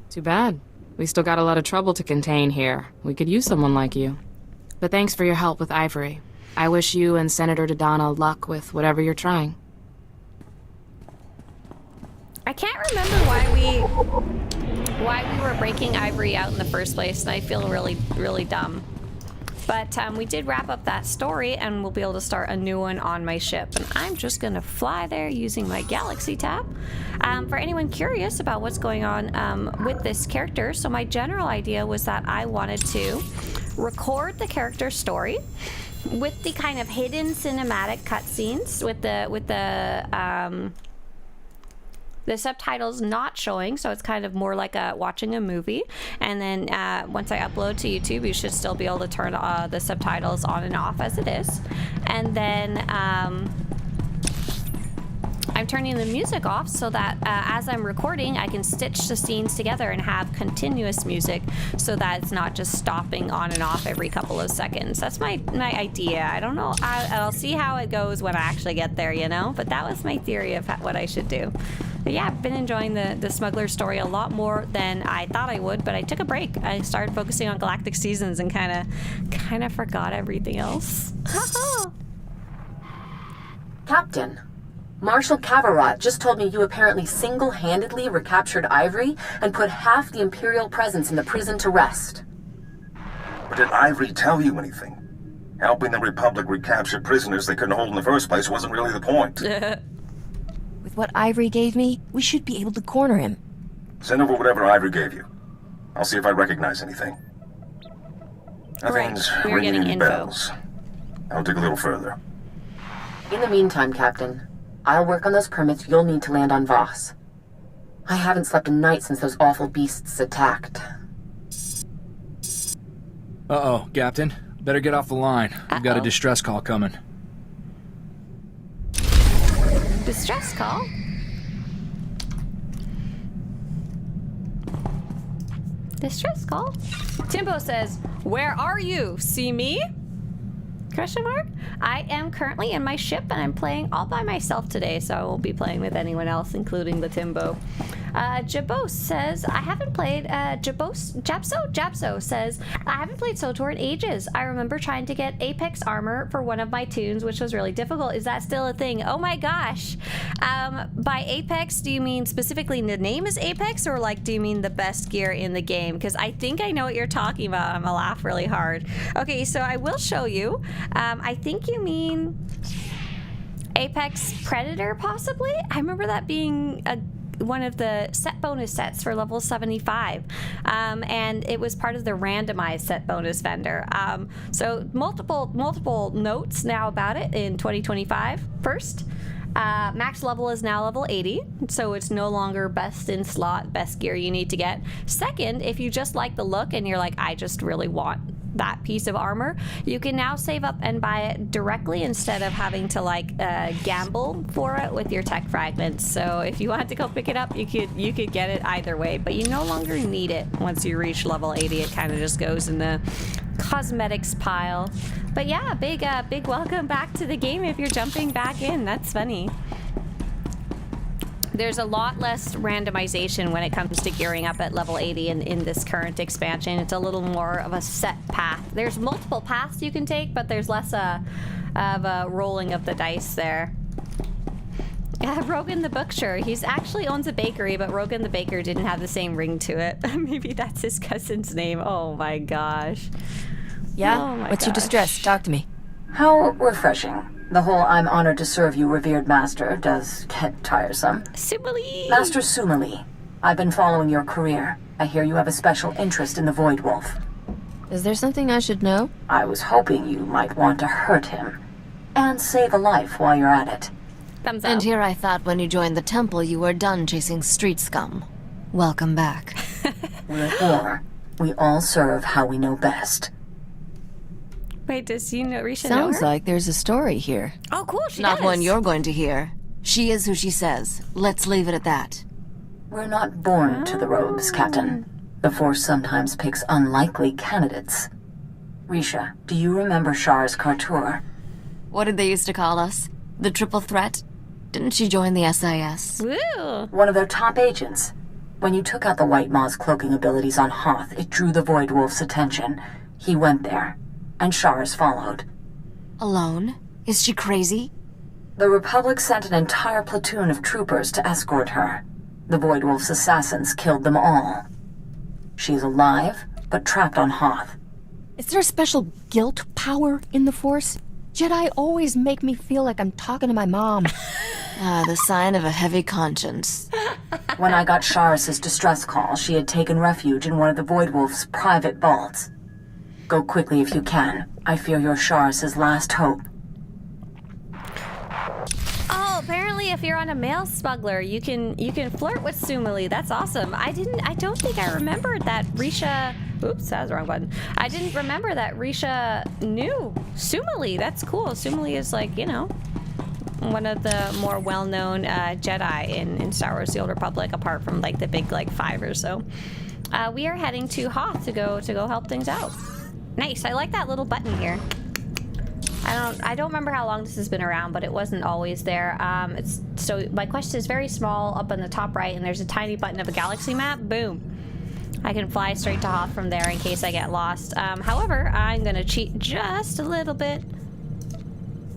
Too bad. We still got a lot of trouble to contain here. We could use someone like you. But thanks for your help with Ivory. I wish you and Senator Dodonna luck with whatever you're trying. I can't remember why we were breaking Ivory out in the first place, and I feel really, really dumb. But we did wrap up that story, and we'll be able to start a new one on my ship. And I'm just going to fly there using my Galaxy tab. For anyone curious about what's going on with this character, so my general idea was that I wanted to record the character's story with the kind of hidden cinematic cutscenes with the subtitles not showing, so it's kind of more like watching a movie. And then once I upload to YouTube, you should still be able to turn the subtitles on and off as it is. And then I'm turning the music off so that as I'm recording, I can stitch the scenes together and have continuous music so that it's not just stopping on and off every couple of seconds. That's my idea. I don't know. I'll see how it goes when I actually get there, you know? But that was my theory of what I should do. But yeah, I've been enjoying the Smuggler story a lot more than I thought I would, but I took a break. I started focusing on Galactic Seasons and kind of forgot everything else. Captain, Marshal Cavarot just told me you apparently single-handedly recaptured Ivory and put half the Imperial presence in the prison to rest. But did Ivory tell you anything? Helping the Republic recapture prisoners they couldn't hold in the first place wasn't really the point. With what Ivory gave me, we should be able to corner him. Send over whatever Ivory gave you. I'll see if I recognize anything. Nothing's We're ringing getting any info. bells. I'll dig a little further. In the meantime, Captain, I'll work on those permits you'll need to land on Voss. I haven't slept a night since those awful beasts attacked. Uh-oh, Captain. Better get off the line. We've got a distress call coming. Distress call? Distress call? Timbo says, "Where are you? See me?" Question mark? I am currently in my ship and I'm playing all by myself today, so I won't be playing with anyone else, including the Timbo. Jabos says, I haven't played, Japso says, I haven't played SWTOR in ages. I remember trying to get Apex armor for one of my tunes, which was really difficult. Is that still a thing? Oh my gosh. By Apex, do you mean specifically the name is Apex, or like, do you mean the best gear in the game? Because I think I know what you're talking about. I'm gonna laugh really hard. Okay, so I will show you. I think you mean Apex Predator, possibly? I remember that being one of the set bonus sets for level 75, and it was part of the randomized set bonus vendor. So multiple notes now about it in 2025. First, max level is now level 80, so it's no longer best in slot, best gear you need to get. Second, if you just like the look and you're like, I just really want that piece of armor, you can now save up and buy it directly instead of having to like gamble for it with your tech fragments. So if you wanted to go pick it up, you could get it either way, but you no longer need it once you reach level 80. It kind of just goes in the cosmetics pile. But yeah, big welcome back to the game if you're jumping back in. That's funny. There's a lot less randomization when it comes to gearing up at level 80 in this current expansion. It's a little more of a set path. There's multiple paths you can take, but there's less of a rolling of the dice there. Yeah, Rogan the Butcher. He's actually owns a bakery, but Rogan the Baker didn't have the same ring to it. Maybe that's his cousin's name. Oh my gosh. Yeah? Oh my What's your gosh. distress? Talk to me. How refreshing. The whole "I'm honored to serve you, revered master" does get tiresome. Sumali. Master Sumali, I've been following your career. I hear you have a special interest in the Void Wolf. Is there something I should know? I was hoping you might want to hurt him. And save a life while you're at it. Thumbs up. And here I thought when you joined the temple you were done chasing street scum. Welcome back. We're poor. We all serve how we know best. Wait, does you know Risha know Sounds her? like there's a story here. Oh, cool. She Not does. one you're going to hear. She is who she says. Let's leave it at that. We're not born to the robes, Captain. The Force sometimes picks unlikely candidates. Risha, do you remember Shar's Kartur? What did they used to call us? The triple threat? Didn't she join the SIS? Woo. One of their top agents. When you took out the White Maw's cloaking abilities on Hoth, it drew the Void Wolf's attention. He went there, and Shar's followed. Alone? Is she crazy? The Republic sent an entire platoon of troopers to escort her. The Void Wolf's assassins killed them all. She's alive, but trapped on Hoth. Is there a special guilt power in the Force? Jedi always make me feel like I'm talking to my mom. Ah, the sign of a heavy conscience. When I got Sharis's distress call, she had taken refuge in one of the Void Wolf's private vaults. Go quickly if you can. I fear you're Sharis's last hope. Oh, apparently if you're on a male smuggler, you can flirt with Sumali. That's awesome. I don't think I remembered that Risha... Oops, that was the wrong button. I didn't remember that Risha knew Sumali. That's cool. Sumali is like, you know, one of the more well-known Jedi in Star Wars: The Old Republic, apart from like the big like 5 or so. We are heading to Hoth to go help things out. Nice. I like that little button here. I don't remember how long this has been around, but it wasn't always there. So my quest is very small up on the top right, and there's a tiny button of a galaxy map. Boom. I can fly straight to Hoth from there in case I get lost. However, I'm gonna cheat just a little bit.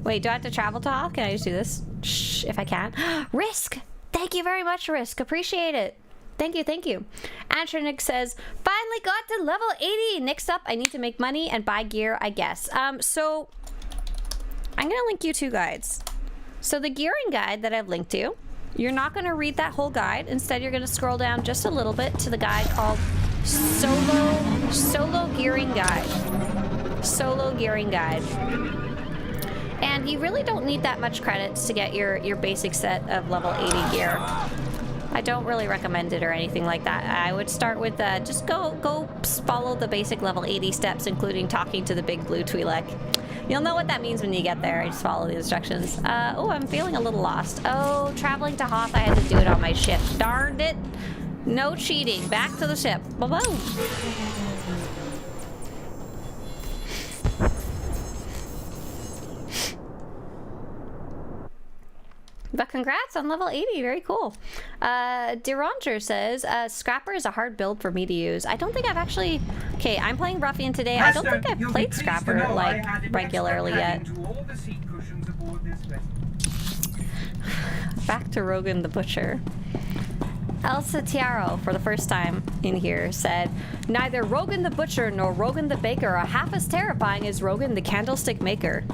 Wait, do I have to travel to Hoth? Can I just do this? Shh, if I can. Risk! Thank you very much, Risk. Appreciate it. Thank you, thank you. Antronik says, finally got to level 80. Next up, I need to make money and buy gear, I guess. So I'm gonna link you 2 guides. So the gearing guide that I've linked to, you're not gonna read that whole guide. Instead, you're gonna scroll down just a little bit to the guide called Solo Gearing Guide. Solo Gearing Guide. And you really don't need that much credits to get your basic set of level 80 gear. I don't really recommend it or anything like that. I would start with just go follow the basic level 80 steps, including talking to the big blue Twi'lek. You'll know what that means when you get there. Just follow the instructions. Oh, I'm feeling a little lost. Oh, traveling to Hoth, I had to do it on my ship. Darned it. No cheating. Back to the ship. Boom. But congrats on level 80. Very cool. Deranger says, Scrapper is a hard build for me to use. I don't think I've actually... Okay, I'm playing Ruffian today. I don't think I've played Scrapper, like, regularly yet. Back to Rogan the Butcher. Elsa Tiaro, for the first time in here, said, neither Rogan the Butcher nor Rogan the Baker are half as terrifying as Rogan the Candlestick Maker.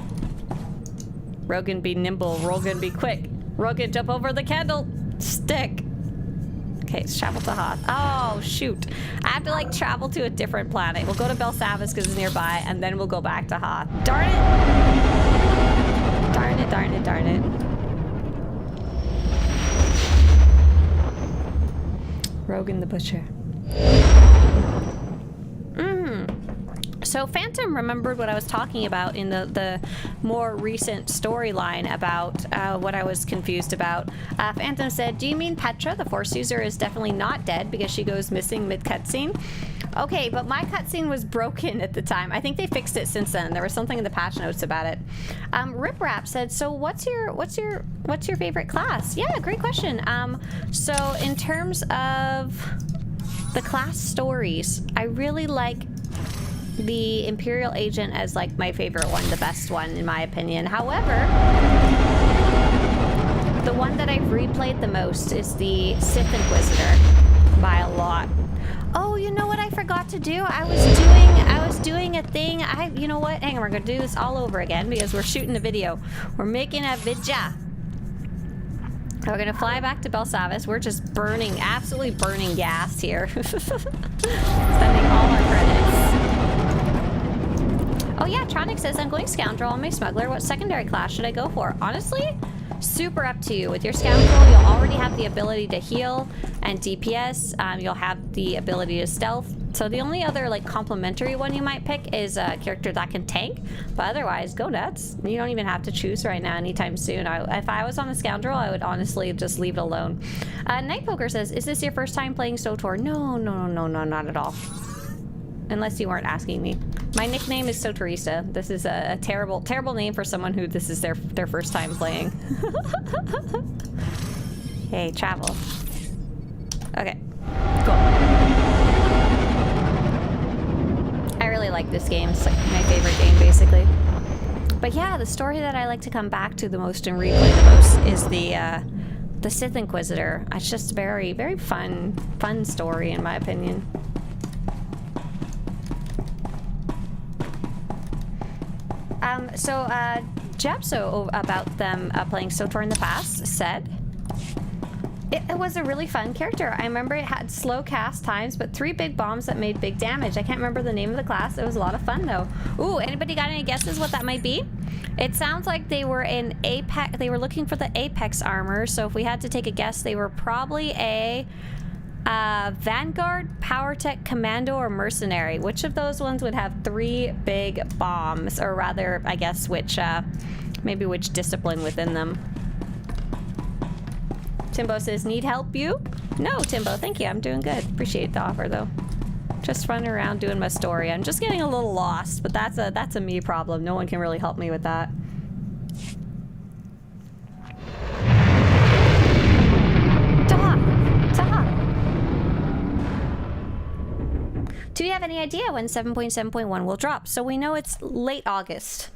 Rogan be nimble, Rogan be quick. Rogan, jump over the candlestick. Okay, let's travel to Hoth. Oh, shoot. I have to, like, travel to a different planet. We'll go to Belsavis because it's nearby, and then we'll go back to Hoth. Darn it! Darn it, darn it, darn it. Rogan the Butcher. So Phantom remembered what I was talking about in the more recent storyline about what I was confused about. Phantom said, do you mean Petra, the Force user, is definitely not dead because she goes missing mid-cutscene? Okay, but my cutscene was broken at the time. I think they fixed it since then. There was something in the patch notes about it. Rip Rap said, so what's your favorite class? Yeah, great question. So in terms of the class stories, I really like the Imperial Agent as like my favorite one, the best one in my opinion. However, the one that I've replayed the most is the Sith Inquisitor by a lot. Oh, you know what I forgot to do? I was doing a thing. You know what? Hang on, we're gonna do this all over again because we're shooting a video. We're making a vidya. We're gonna fly back to Belsavis. We're just absolutely burning gas here. Spending all our credits. Oh yeah, Tronic says, I'm going Scoundrel on my Smuggler. What secondary class should I go for? Honestly, super up to you. With your Scoundrel, you'll already have the ability to heal and DPS. You'll have the ability to stealth. So the only other like complementary one you might pick is a character that can tank. But otherwise, go nuts. You don't even have to choose right now anytime soon. If I was on a Scoundrel, I would honestly just leave it alone. Night Poker says, is this your first time playing SWTOR? No, not at all. Unless you weren't asking me. My nickname is Swtorista. This is a terrible name for someone who this is their first time playing. Hey, travel. Okay, cool. I really like this game. It's like my favorite game, basically. But yeah, the story that I like to come back to the most and replay the most is the Sith Inquisitor. It's just very, very fun story in my opinion. Japso about them playing SWTOR in the past said, It was a really fun character. I remember it had slow cast times, but 3 big bombs that made big damage. I can't remember the name of the class. It was a lot of fun, though. Ooh, anybody got any guesses what that might be? It sounds like they were in Apex. They were looking for the Apex armor, so if we had to take a guess, they were probably a Vanguard, Power Tech, Commando, or Mercenary. Which of those ones would have 3 big bombs? Or rather, I guess, maybe which discipline within them? Timbo says, need help you? No, Timbo, thank you. I'm doing good. Appreciate the offer, though. Just running around doing my story. I'm just getting a little lost, but that's a me problem. No one can really help me with that. Taha! Do you have any idea when 7.7.1 will drop? So we know it's late August.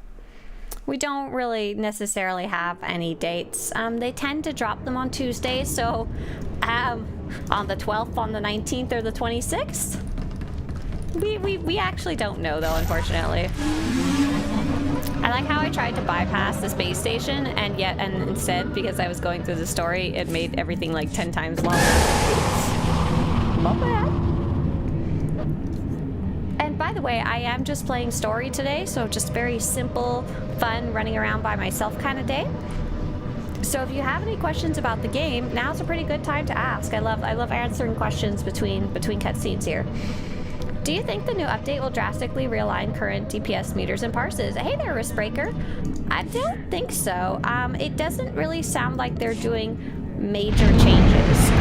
We don't really necessarily have any dates. They tend to drop them on Tuesdays, so on the 12th, on the 19th, or the 26th? We actually don't know, though, unfortunately. I like how I tried to bypass the space station, and instead, because I was going through the story, it made everything like 10 times longer. My bad. And by the way, I am just playing story today, so just very simple, fun, running around by myself kind of day. So if you have any questions about the game, now's a pretty good time to ask. I love answering questions between cutscenes here. Do you think the new update will drastically realign current DPS meters and parses? Hey there, Riskbreaker. I don't think so. It doesn't really sound like they're doing major changes.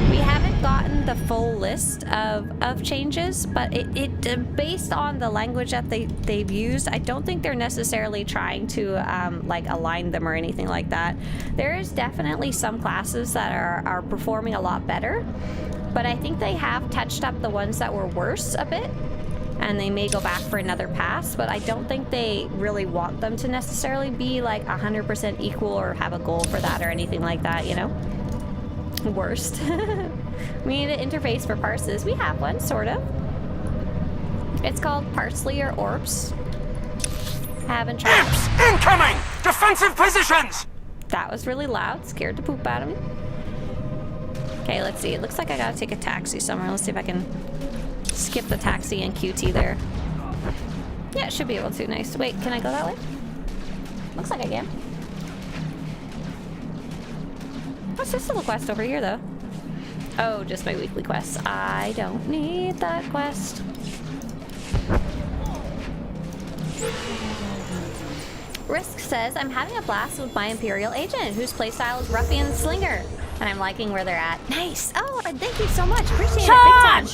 We haven't gotten the full list of changes, but it based on the language that they've used, I don't think they're necessarily trying to like align them or anything like that. There is definitely some classes that are performing a lot better, but I think they have touched up the ones that were worse a bit, and they may go back for another pass, but I don't think they really want them to necessarily be like 100% equal or have a goal for that or anything like that, you know? Worst. We need an interface for parses. We have one, sort of. It's called Parsley or Orbs. Haven't tried. Imps incoming! Defensive positions! That was really loud. Scared the poop out of me. Okay, let's see. It looks like I gotta take a taxi somewhere. Let's see if I can skip the taxi and QT there. Yeah, it should be able to. Nice. Wait, can I go that way? Looks like I can. What's this little quest over here, though? Oh, just my weekly quests. I don't need that quest. Risk says, I'm having a blast with my Imperial agent, whose playstyle is Ruffian Slinger, and I'm liking where they're at. Nice! Oh, and thank you so much. Appreciate it. Big time.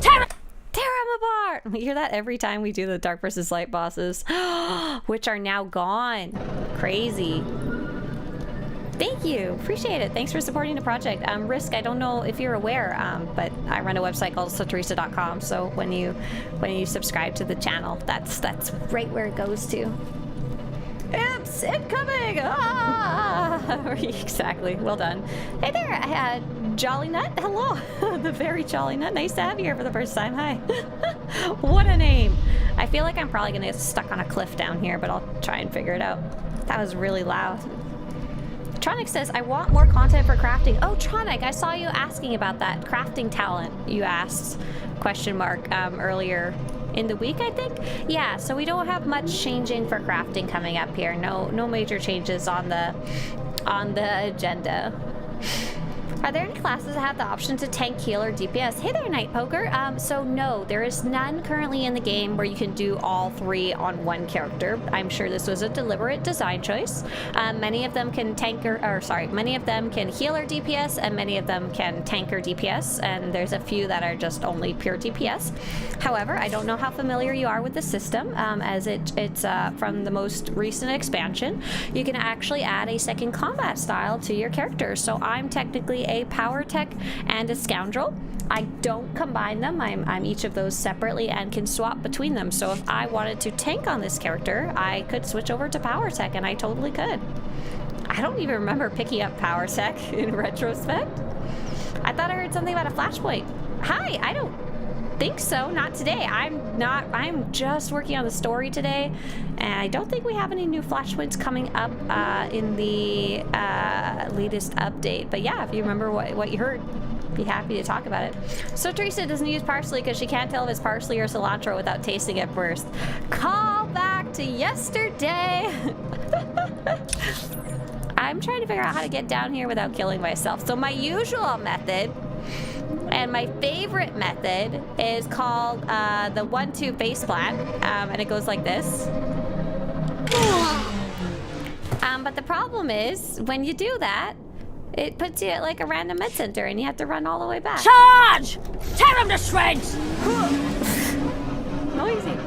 Tear him apart! We hear that every time we do the Dark vs. Light bosses, which are now gone. Crazy. Thank you. Appreciate it. Thanks for supporting the project. Risk, I don't know if you're aware, but I run a website called Swtorista.com, so when you subscribe to the channel, that's right where it goes to. Imps incoming! Ah! Exactly. Well done. Hey there, Jolly Nut. Hello. The very Jolly Nut. Nice to have you here for the first time. Hi. What a name. I feel like I'm probably going to get stuck on a cliff down here, but I'll try and figure it out. That was really loud. Tronic says, I want more content for crafting. Oh, Tronic, I saw you asking about that crafting talent you asked, question mark, earlier in the week, I think? Yeah, so we don't have much changing for crafting coming up here. No major changes on the agenda. Are there any classes that have the option to tank, heal, or DPS? Hey there, Night Poker. So no, there is none currently in the game where you can do all 3 on one character. I'm sure this was a deliberate design choice. Many of them can many of them can heal or DPS, and many of them can tank or DPS, and there's a few that are just only pure DPS. However, I don't know how familiar you are with the system, as it's from the most recent expansion. You can actually add a second combat style to your character. So I'm technically a power tech and a scoundrel. I don't combine them. I'm each of those separately and can swap between them. So if I wanted to tank on this character, I could switch over to power tech, and I totally could. I don't even remember picking up power tech in retrospect. I thought I heard something about a flashpoint. Hi, I don't think so. Not today. I'm just working on the story today, and I don't think we have any new flashpoints coming up in the latest update. But yeah, if you remember what you heard, be happy to talk about it. So Teresa doesn't use parsley because she can't tell if it's parsley or cilantro without tasting it first. Call back to yesterday. I'm trying to figure out how to get down here without killing myself. So my usual method and my favorite method is called the 1-2 face plant, and it goes like this. But the problem is when you do that, it puts you at like a random med center and you have to run all the way back. Charge! Tear him to shreds! Noisy.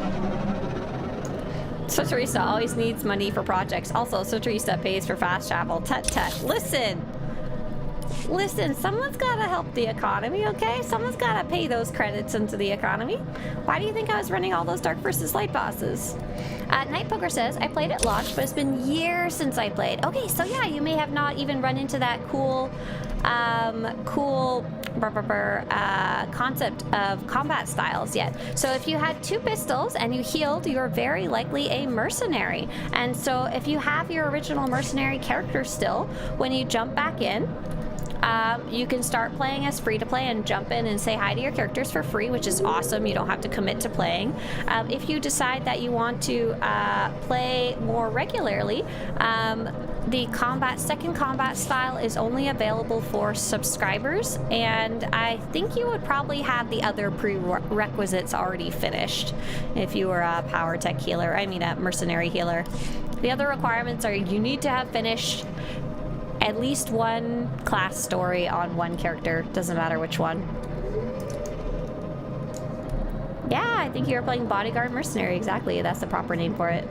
Swtorista always needs money for projects. Also, Swtorista pays for fast travel. Tut tut. Listen, someone's gotta help the economy, okay? Someone's gotta pay those credits into the economy. Why do you think I was running all those Dark versus Light bosses? Night Poker says, I played at launch, but it's been years since I played. Okay, so yeah, you may have not even run into that cool concept of combat styles yet. So if you had 2 pistols and you healed, you're very likely a mercenary. And so if you have your original mercenary character still, when you jump back in, you can start playing as free-to-play and jump in and say hi to your characters for free, which is awesome. You don't have to commit to playing. If you decide that you want to play more regularly, the second combat style is only available for subscribers, and I think you would probably have the other prerequisites already finished if you were a power tech healer. I mean a mercenary healer. The other requirements are you need to have finished at least one class story on one character. Doesn't matter which one. Yeah, I think you were playing Bodyguard Mercenary. Exactly, that's the proper name for it.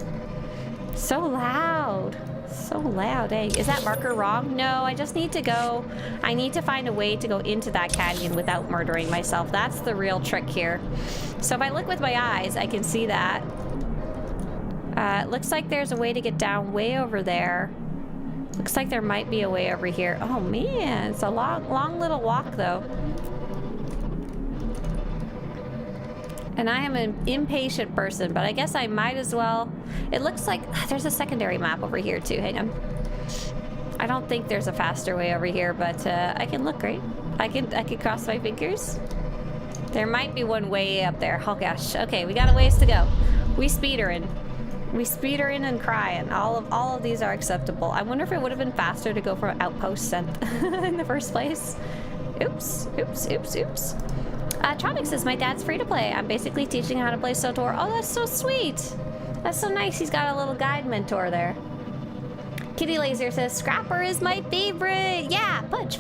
So loud. So loud, eh? Is that marker wrong? No, I just need to go. I need to find a way to go into that canyon without murdering myself. That's the real trick here. So if I look with my eyes, I can see that. It looks like there's a way to get down way over there. Looks like there might be a way over here. Oh man, it's a long little walk though. And I am an impatient person, but I guess I might as well. It looks like there's a secondary map over here too. Hang on. I don't think there's a faster way over here, but I can look, right? I can cross my fingers. There might be one way up there. Oh gosh. Okay, we got a ways to go. We speedering. We speedering and crying. All of these are acceptable. I wonder if it would have been faster to go for outpost sent in the first place. Oops. Tronic says, my dad's free to play. I'm basically teaching how to play SWTOR. Oh, that's so sweet. That's so nice. He's got a little guide mentor there. Kitty Laser says, Scrapper is my favorite. Yeah, fudge.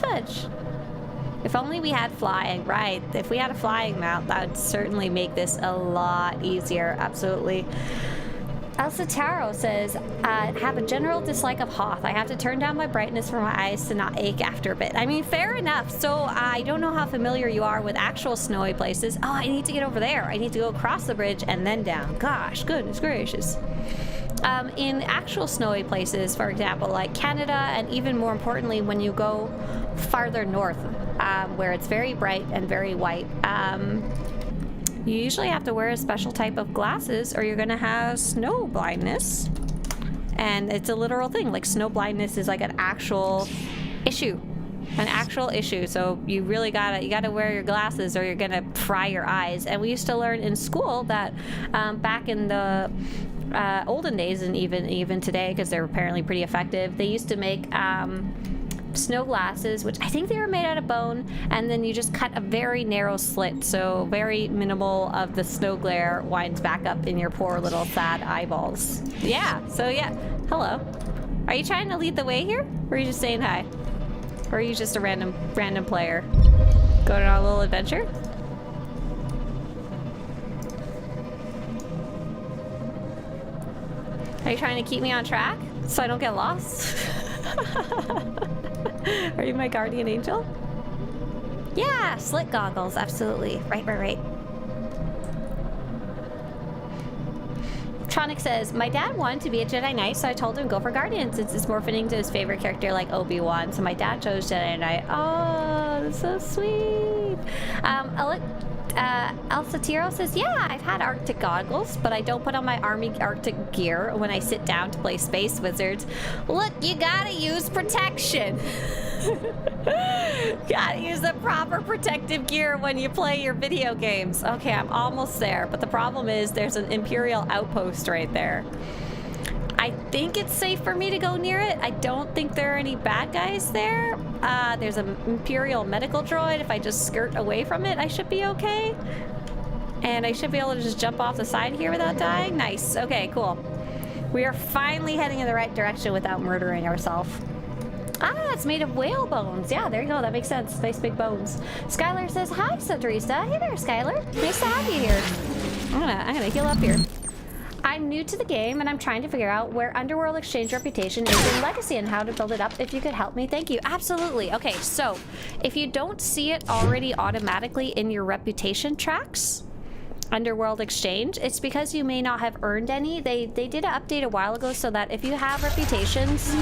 If only we had flying, right? If we had a flying mount, that would certainly make this a lot easier. Absolutely. Elsa Taro says, have a general dislike of Hoth. I have to turn down my brightness for my eyes to not ache after a bit. I mean, fair enough. So I don't know how familiar you are with actual snowy places. Oh, I need to get over there. I need to go across the bridge and then down. Gosh, goodness gracious. In actual snowy places, for example, like Canada, and even more importantly, when you go farther north, where it's very bright and very white, you usually have to wear a special type of glasses or you're gonna have snow blindness. And it's a literal thing. Like, snow blindness is like an actual issue. So you really gotta wear your glasses or you're gonna fry your eyes. And we used to learn in school that back in the olden days, and even today, because they're apparently pretty effective, they used to make snow glasses, which I think they were made out of bone, and then you just cut a very narrow slit, so very minimal of the snow glare winds back up in your poor little sad eyeballs. Yeah, so yeah. Hello. Are you trying to lead the way here? Or are you just saying hi? Or are you just a random player? Going on a little adventure? Are you trying to keep me on track so I don't get lost? Are you my guardian angel? Yeah, slit goggles, absolutely. Right. Tronic says, my dad wanted to be a Jedi Knight, so I told him go for Guardian since it's more fitting to his favorite character like Obi-Wan. So my dad chose Jedi Knight. Oh, that's so sweet. Elsa Tiro says, yeah, I've had Arctic goggles, but I don't put on my army Arctic gear when I sit down to play Space Wizards. Look, you gotta use protection. Gotta use the proper protective gear when you play your video games. Okay, I'm almost there, but the problem is there's an Imperial outpost right there. I think it's safe for me to go near it. I don't think there are any bad guys there. There's an Imperial medical droid. If I just skirt away from it, I should be okay. And I should be able to just jump off the side here without dying. Nice. Okay, cool. We are finally heading in the right direction without murdering ourselves. Ah, it's made of whale bones. Yeah, there you go. That makes sense. Nice big bones. Skylar says, hi, Swtorista. Hey there, Skylar. Nice to have you here. I'm gonna heal up here. I'm new to the game, and I'm trying to figure out where Underworld Exchange reputation is in Legacy and how to build it up. If you could help me, thank you. Absolutely. Okay, so if you don't see it already automatically in your reputation tracks, Underworld Exchange, it's because you may not have earned any. They did an update a while ago so that if you have reputations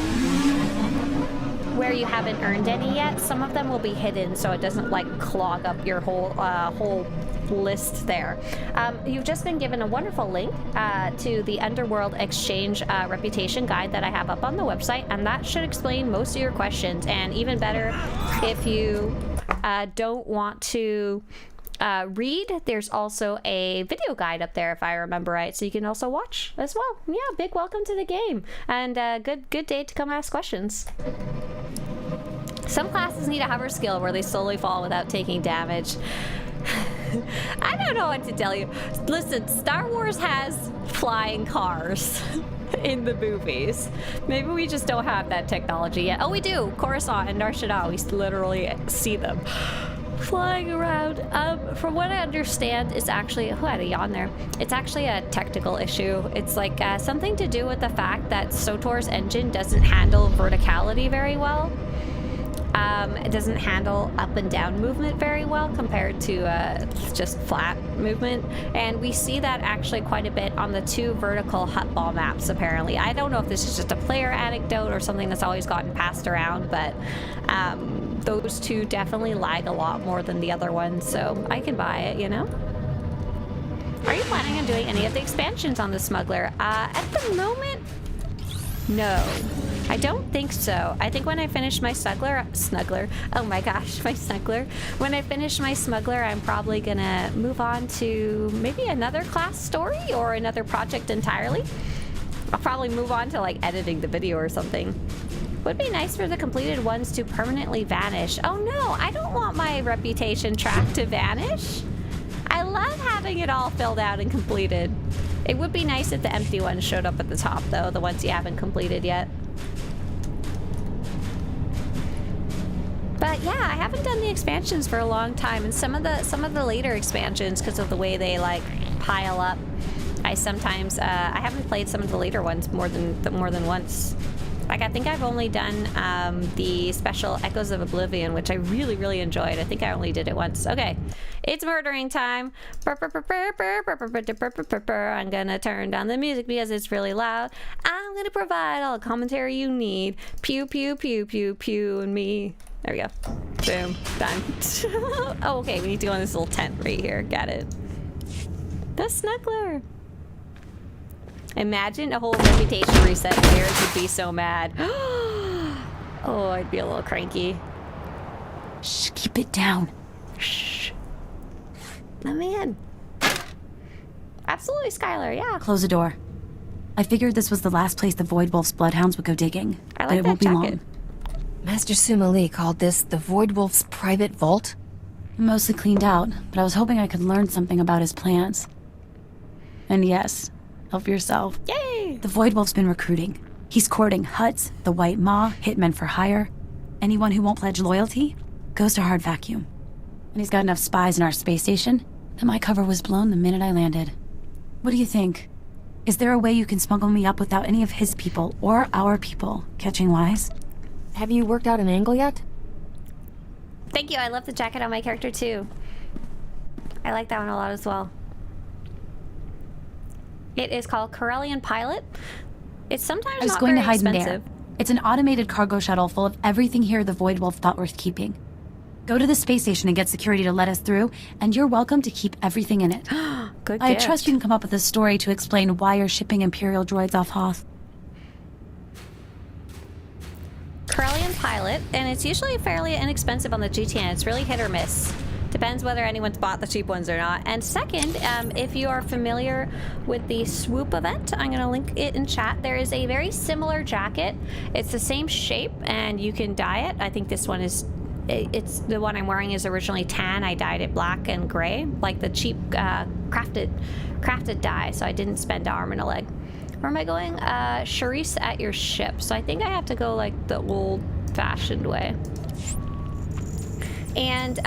where you haven't earned any yet, some of them will be hidden so it doesn't like clog up your whole list there. You've just been given a wonderful link to the Underworld Exchange reputation guide that I have up on the website, and that should explain most of your questions. And even better, if you don't want to read, there's also a video guide up there if I remember right, so you can also watch as well. Yeah, big welcome to the game, and good day to come ask questions. Some classes need a hover skill where they slowly fall without taking damage. I don't know what to tell you. Listen, Star Wars has flying cars in the movies. Maybe we just don't have that technology yet. Oh, we do. Coruscant and Nar Shaddaa, we literally see them flying around. From what I understand, it's actually... Who had a yawn there? It's actually a technical issue. It's like something to do with the fact that SWTOR's engine doesn't handle verticality very well. It doesn't handle up and down movement very well compared to just flat movement, and we see that actually quite a bit on the 2 vertical Huttball maps apparently. I don't know if this is just a player anecdote or something that's always gotten passed around, but those 2 definitely lag a lot more than the other ones, so I can buy it, you know? Are you planning on doing any of the expansions on the Smuggler? At the moment, no. I don't think so. I think when I finish my Smuggler, oh my gosh, my Smuggler. When I finish my Smuggler, I'm probably gonna move on to maybe another class story or another project entirely. I'll probably move on to like editing the video or something. Would be nice for the completed ones to permanently vanish. Oh no, I don't want my reputation track to vanish. I love having it all filled out and completed. It would be nice if the empty ones showed up at the top though, the ones you haven't completed yet. But yeah, I haven't done the expansions for a long time, and some of the later expansions, because of the way they like pile up, I sometimes I haven't played some of the later ones more than once. Like I think I've only done the special Echoes of Oblivion, which I really enjoyed. I think I only did it once. Okay, it's murdering time. I'm gonna turn down the music because it's really loud. I'm gonna provide all the commentary you need. Pew pew pew pew pew and me. There we go. Boom. Done. Oh, okay. We need to go in this little tent right here. Got it. The Smuggler. Imagine a whole reputation reset. Players would be so mad. Oh, I'd be a little cranky. Shh, keep it down. Shh. Let me in. Absolutely, Skylar. Yeah. Close the door. I figured this was the last place the Void Wolf's bloodhounds would go digging. I like but it that won't be jacket. long. Master Sumali called this the Void Wolf's private vault? Mostly cleaned out, but I was hoping I could learn something about his plans. And yes, help yourself. Yay! The Void Wolf's been recruiting. He's courting Hutts, the White Maw, hitmen for hire. Anyone who won't pledge loyalty goes to hard vacuum. And he's got enough spies in our space station that my cover was blown the minute I landed. What do you think? Is there a way you can smuggle me up without any of his people or our people catching wise? Have you worked out an angle yet? Thank you. I love the jacket on my character too. I like that one a lot as well. It is called Corellian Pilot. It's sometimes I was not going to very hide in expensive. there. It's an automated cargo shuttle full of everything here the Void Wolf thought worth keeping. Go to the space station and get security to let us through, and you're welcome to keep everything in it. Good I gift. trust you can come up with a story to explain why you're shipping Imperial droids off Hoth. Corellian pilot, and it's usually fairly inexpensive on the GTN. It's really hit or miss. Depends whether anyone's bought the cheap ones or not. And second, if you are familiar with the swoop event, I'm going to link it in chat. There is a very similar jacket. It's the same shape, and you can dye it. I think this one is... It's the one I'm wearing is originally tan. I dyed it black and gray, like the cheap crafted dye. So I didn't spend an arm and a leg. Where am I going? Swtorista at your ship. So I think I have to go like the old-fashioned way. And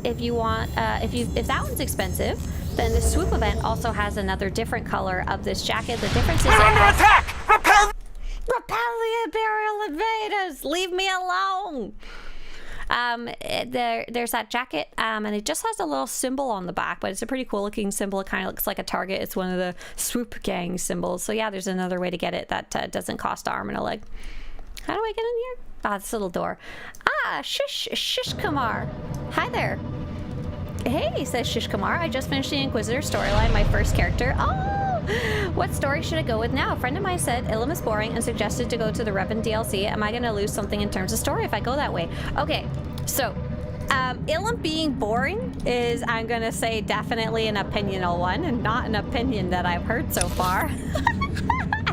if you want, if that one's expensive, then the swoop event also has another different color of this jacket. The difference is We're under attack! Repel! Repel the Imperial invaders! Leave me alone! There's that jacket, and it just has a little symbol on the back, but it's a pretty cool looking symbol. It kind of looks like a target. It's one of the swoop gang symbols. So yeah, there's another way to get it that doesn't cost an arm and a leg. How do I get in here? Ah, this little door. Ah, Shish Kumar. Hi there. Hey, says Shish Kumar. I just finished the Inquisitor storyline, my first character. Oh, what story should I go with now? A friend of mine said Ilum is boring and suggested to go to the Revan DLC. Am I going to lose something in terms of story if I go that way? Okay, so Ilum being boring is, I'm going to say, definitely an opinional one, and not an opinion that I've heard so far.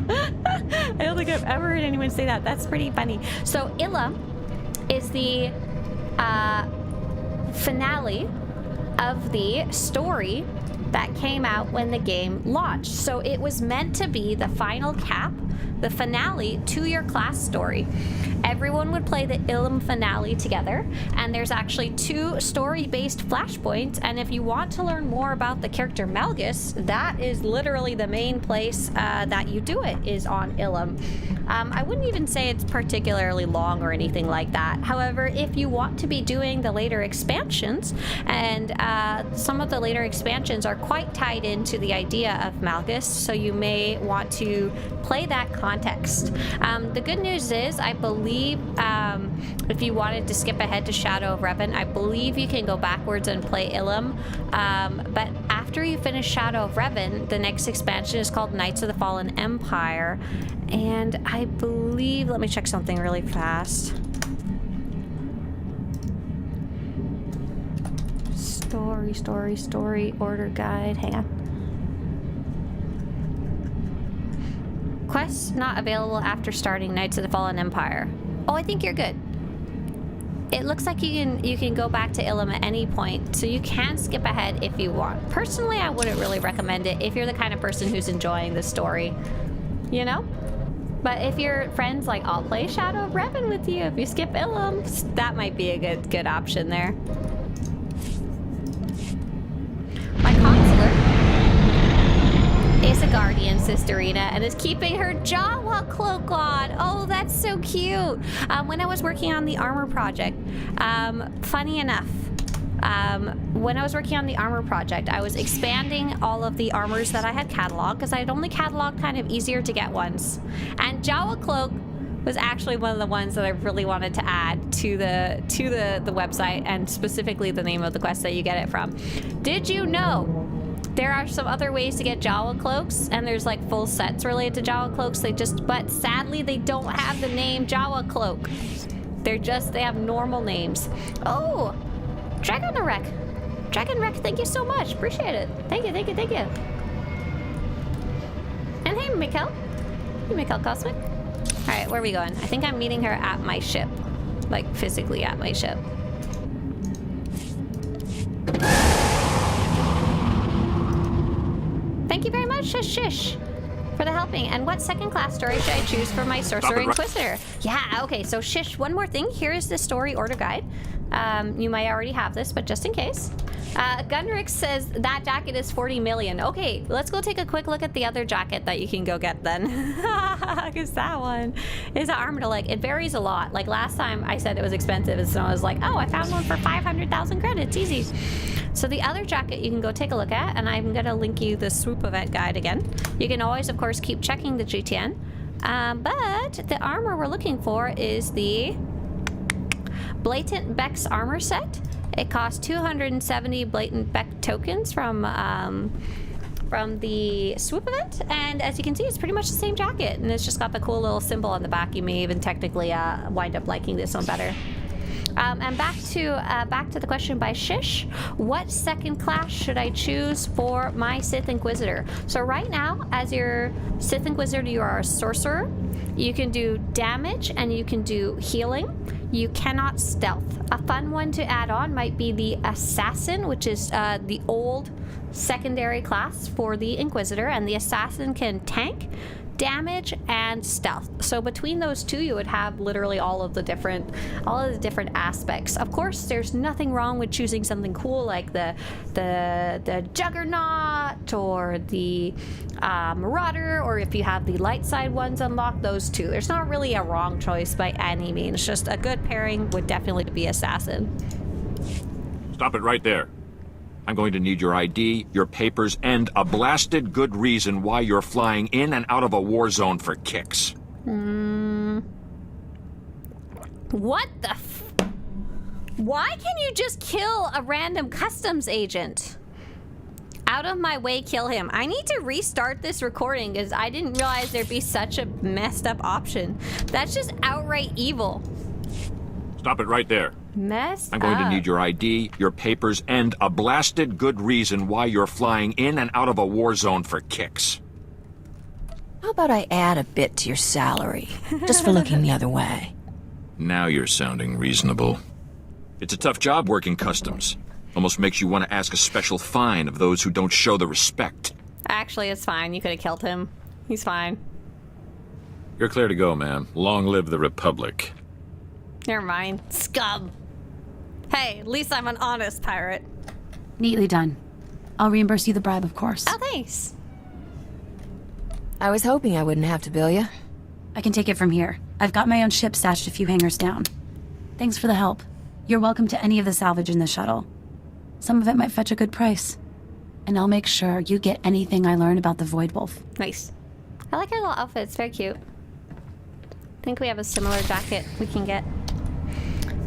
I don't think I've ever heard anyone say that. That's pretty funny. So Ilum is the finale of the story that came out when the game launched. So it was meant to be the final cap, the finale to your class story. Everyone would play the Ilum finale together, and there's actually 2 story-based flashpoints, and if you want to learn more about the character Malgus, that is literally the main place that you do it, is on Ilum. I wouldn't even say it's particularly long or anything like that. However, if you want to be doing the later expansions, and some of the later expansions are quite tied into the idea of Malgus, so you may want to play that context. The good news is, I believe if you wanted to skip ahead to Shadow of Revan, I believe you can go backwards and play Ilum. But after you finish Shadow of Revan, the next expansion is called Knights of the Fallen Empire. And I believe, let me check something really fast. Story, order guide, hang on. Quests not available after starting Knights of the Fallen Empire. Oh, I think you're good. It looks like you can go back to Ilum at any point, so you can skip ahead if you want. Personally, I wouldn't really recommend it if you're the kind of person who's enjoying the story, you know? But if your friends like, I'll play Shadow of Revan with you if you skip Ilum, that might be a good option there. My consular is a guardian, Swtorista, and is keeping her Jawa cloak on. Oh, that's so cute. When I was working on the armor project, funny enough, when I was working on the armor project, I was expanding all of the armors that I had cataloged, because I had only cataloged kind of easier to get ones. And Jawa cloak was actually one of the ones that I really wanted to add to the website, and specifically the name of the quest that you get it from. Did you know there are some other ways to get Jawa cloaks, and there's like full sets related to Jawa cloaks? But sadly they don't have the name Jawa cloak. They have normal names. Oh, Dragon Wreck, thank you so much, appreciate it. Thank you. And hey, Mikkel. Hey, Mikkel Cosmic. All right, where are we going? I think I'm meeting her at my ship, like physically at my ship. Thank you very much, Shish, for the helping. And what second class story should I choose for my Sorcerer Inquisitor? Yeah, okay, so Shish, one more thing. Here is the story order guide. You might already have this, but just in case. Gunrick says that jacket is 40 million. Okay, let's go take a quick look at the other jacket that you can go get then. Because that one is an arm and a leg. It varies a lot. Like last time I said it was expensive, and so I was like, oh, I found one for 500,000 credits, easy. So the other jacket you can go take a look at, and I'm going to link you the swoop event guide again. You can always, of course, keep checking the GTN. But the armor we're looking for is the Blatant Beck's armor set. It costs 270 Blatant Beck tokens from the swoop event, and as you can see, it's pretty much the same jacket, and it's just got the cool little symbol on the back. You may even technically wind up liking this one better. And back to the question by Shish. What second class should I choose for my Sith Inquisitor? So right now, as your Sith Inquisitor, you are a sorcerer. You can do damage and you can do healing. You cannot stealth. A fun one to add on might be the Assassin, which is the old secondary class for the Inquisitor, and the Assassin can tank, damage, and stealth. So between those two, you would have literally all of the different aspects. Of course, there's nothing wrong with choosing something cool like the Juggernaut or the Marauder, or if you have the light side ones unlocked, those two. There's not really a wrong choice by any means. Just a good pairing would definitely be Assassin. Stop it right there. I'm going to need your ID, your papers, and a blasted good reason why you're flying in and out of a war zone for kicks. What the Why can you just kill a random customs agent? Out of my way, kill him. I need to restart this recording because I didn't realize there'd be such a messed up option. That's just outright evil. Stop it right there. Messed I'm going up. to need your ID, your papers, and a blasted good reason why you're flying in and out of a war zone for kicks. How about I add a bit to your salary, just for looking the other way? Now you're sounding reasonable. It's a tough job working customs. Almost makes you want to ask a special fine of those who don't show the respect. Actually, it's fine. You could have killed him. He's fine. You're clear to go, ma'am. Long live the Republic. Never mind. Scum. Hey, at least I'm an honest pirate. Neatly done. I'll reimburse you the bribe, of course. Oh, thanks. I was hoping I wouldn't have to bill you. I can take it from here. I've got my own ship stashed a few hangars down. Thanks for the help. You're welcome to any of the salvage in the shuttle. Some of it might fetch a good price. And I'll make sure you get anything I learn about the Void Wolf. Nice. I like your little outfit. It's very cute. I think we have a similar jacket we can get.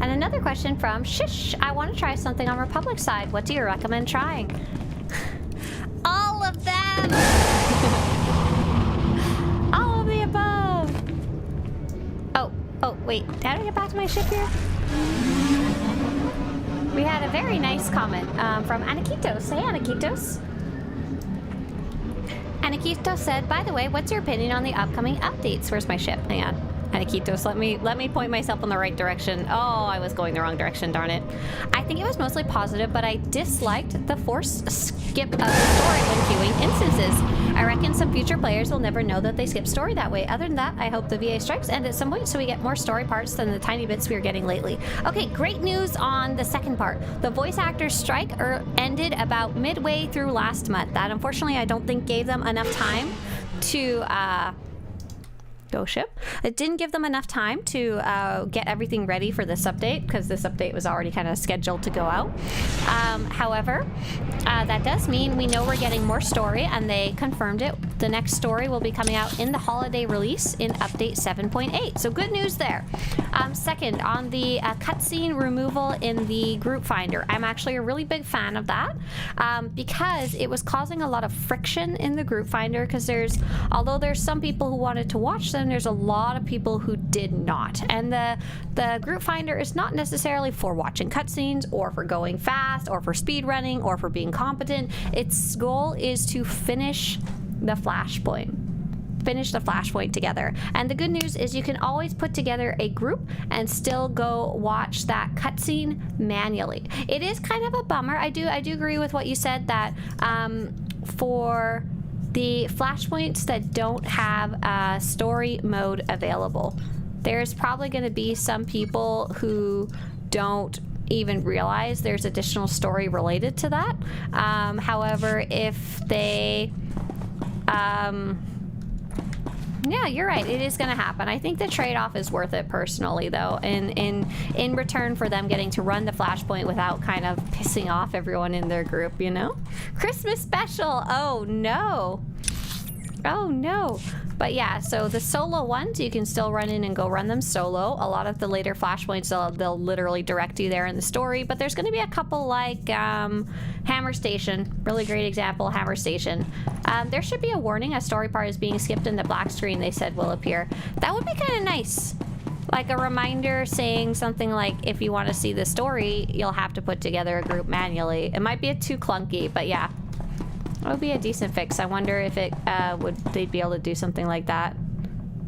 And another question from Shish. I want to try something on Republic side. What do you recommend trying? All of them! All of the above! Oh, wait. How do I get back to my ship here? We had a very nice comment from Anakitos. Hey, Anakitos. Anakitos said, by the way, what's your opinion on the upcoming updates? Where's my ship? Hang on. Anakitos, let me point myself in the right direction. Oh, I was going the wrong direction, darn it. I think it was mostly positive, but I disliked the forced skip of the story when queuing instances. I reckon some future players will never know that they skip story that way. Other than that, I hope the VA strikes end at some point so we get more story parts than the tiny bits we are getting lately. Okay, great news on the second part. The voice actors strike ended about midway through last month. That unfortunately I don't think gave them enough time to go ship. It didn't give them enough time to get everything ready for this update because this update was already kind of scheduled to go out. However, that does mean we know we're getting more story, and they confirmed it. The next story will be coming out in the holiday release in update 7.8. So good news there. Second, on the cutscene removal in the group finder, I'm actually a really big fan of that because it was causing a lot of friction in the group finder because although there's some people who wanted to watch them, there's a lot of people who did not. And the group finder is not necessarily for watching cutscenes or for going fast or for speed running or for being competent. Its goal is to finish the flashpoint together. And the good news is you can always put together a group and still go watch that cutscene manually. It is kind of a bummer. I do agree with what you said that for the flashpoints that don't have a story mode available, there's probably going to be some people who don't even realize there's additional story related to that. However, if they yeah, you're right. It is going to happen. I think the trade-off is worth it personally, though, in return for them getting to run the flashpoint without kind of pissing off everyone in their group, you know? Christmas special! Oh, no! Oh no. But yeah, so the solo ones, you can still run in and go run them solo. A lot of the later flashpoints, they'll literally direct you there in the story, but there's going to be a couple like Hammer Station. Really great example, Hammer Station. There should be a warning, a story part is being skipped, and the black screen they said will appear. That would be kind of nice. Like a reminder saying something like, if you want to see the story, you'll have to put together a group manually. It might be too clunky, but yeah. It would be a decent fix. I wonder if they'd be able to do something like that.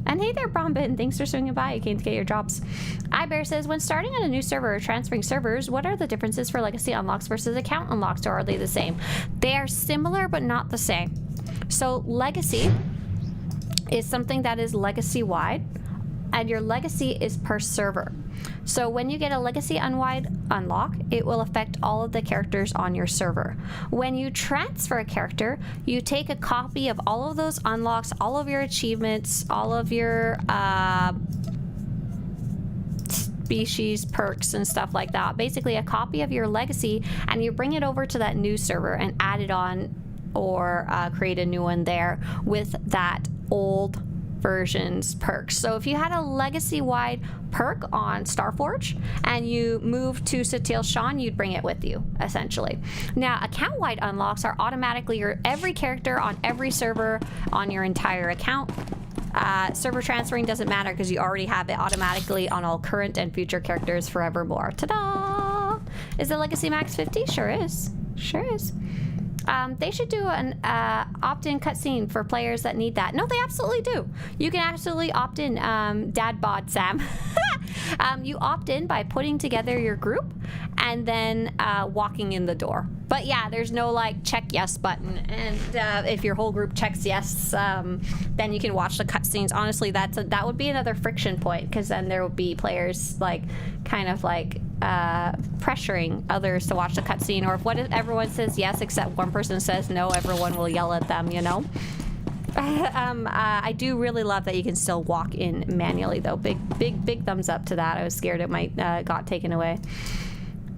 And hey there, Brombin. Thanks for swinging by. You came to get your drops. iBear says, when starting on a new server or transferring servers, what are the differences for legacy unlocks versus account unlocks, or are they the same? They are similar, but not the same. So legacy is something that is legacy-wide, and your legacy is per server. So when you get a legacy unwide unlock, it will affect all of the characters on your server. When you transfer a character, you take a copy of all of those unlocks, all of your achievements, all of your species, perks, and stuff like that. Basically a copy of your legacy, and you bring it over to that new server and add it on, or create a new one there with that old version's perks. So if you had a legacy-wide perk on Starforge and you moved to Satil Shan, you'd bring it with you, essentially. Now, account-wide unlocks are automatically every character on every server on your entire account. Server transferring doesn't matter because you already have it automatically on all current and future characters forevermore. Ta-da! Is the legacy max 50? Sure is. Sure is. They should do an opt-in cutscene for players that need that. No, they absolutely do. You can absolutely opt in. Dad bod, Sam. You opt in by putting together your group and then walking in the door. But yeah, there's no like check yes button. And if your whole group checks yes, then you can watch the cutscenes. Honestly, that would be another friction point, because then there would be players like kind of like pressuring others to watch the cutscene, or if everyone says yes except one person says no, everyone will yell at them, you know. I do really love that you can still walk in manually, though. Big thumbs up to that. I was scared it might got taken away.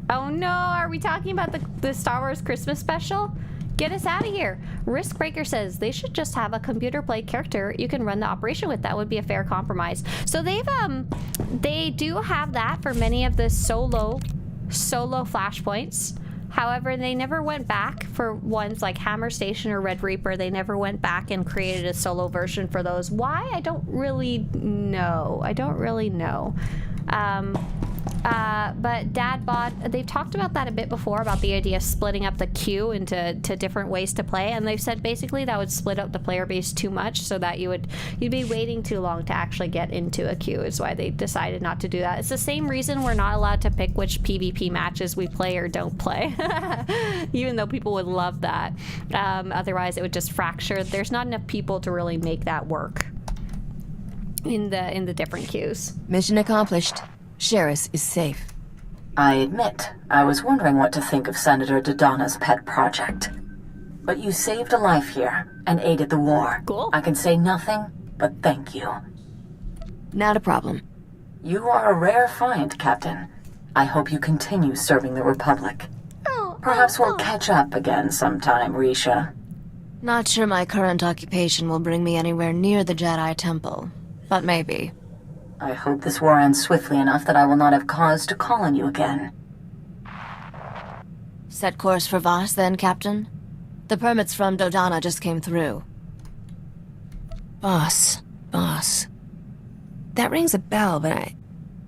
Oh no, are we talking about the Star Wars Christmas special? Get us out of here. Riskbreaker says they should just have a computer play character you can run the operation with. That would be a fair compromise. So they do have that for many of the solo flashpoints. However, they never went back for ones like Hammer Station or Red Reaper. They never went back and created a solo version for those. Why? I don't really know. But Dadbot, they've talked about that a bit before, about the idea of splitting up the queue into different ways to play, and they've said basically that would split up the player base too much, so that you'd be waiting too long to actually get into a queue, is why they decided not to do that. It's the same reason we're not allowed to pick which PvP matches we play or don't play, even though people would love that. Otherwise it would just fracture. There's not enough people to really make that work in the different queues. Mission accomplished. Sheris is safe. I admit, I was wondering what to think of Senator Dodonna's pet project. But you saved a life here and aided the war. Cool. I can say nothing but thank you. Not a problem. You are a rare find, Captain. I hope you continue serving the Republic. Perhaps we'll catch up again sometime, Risha. Not sure my current occupation will bring me anywhere near the Jedi Temple, but maybe. I hope this war ends swiftly enough that I will not have cause to call on you again. Set course for Voss, then, Captain? The permits from Dodonna just came through. Voss. That rings a bell, but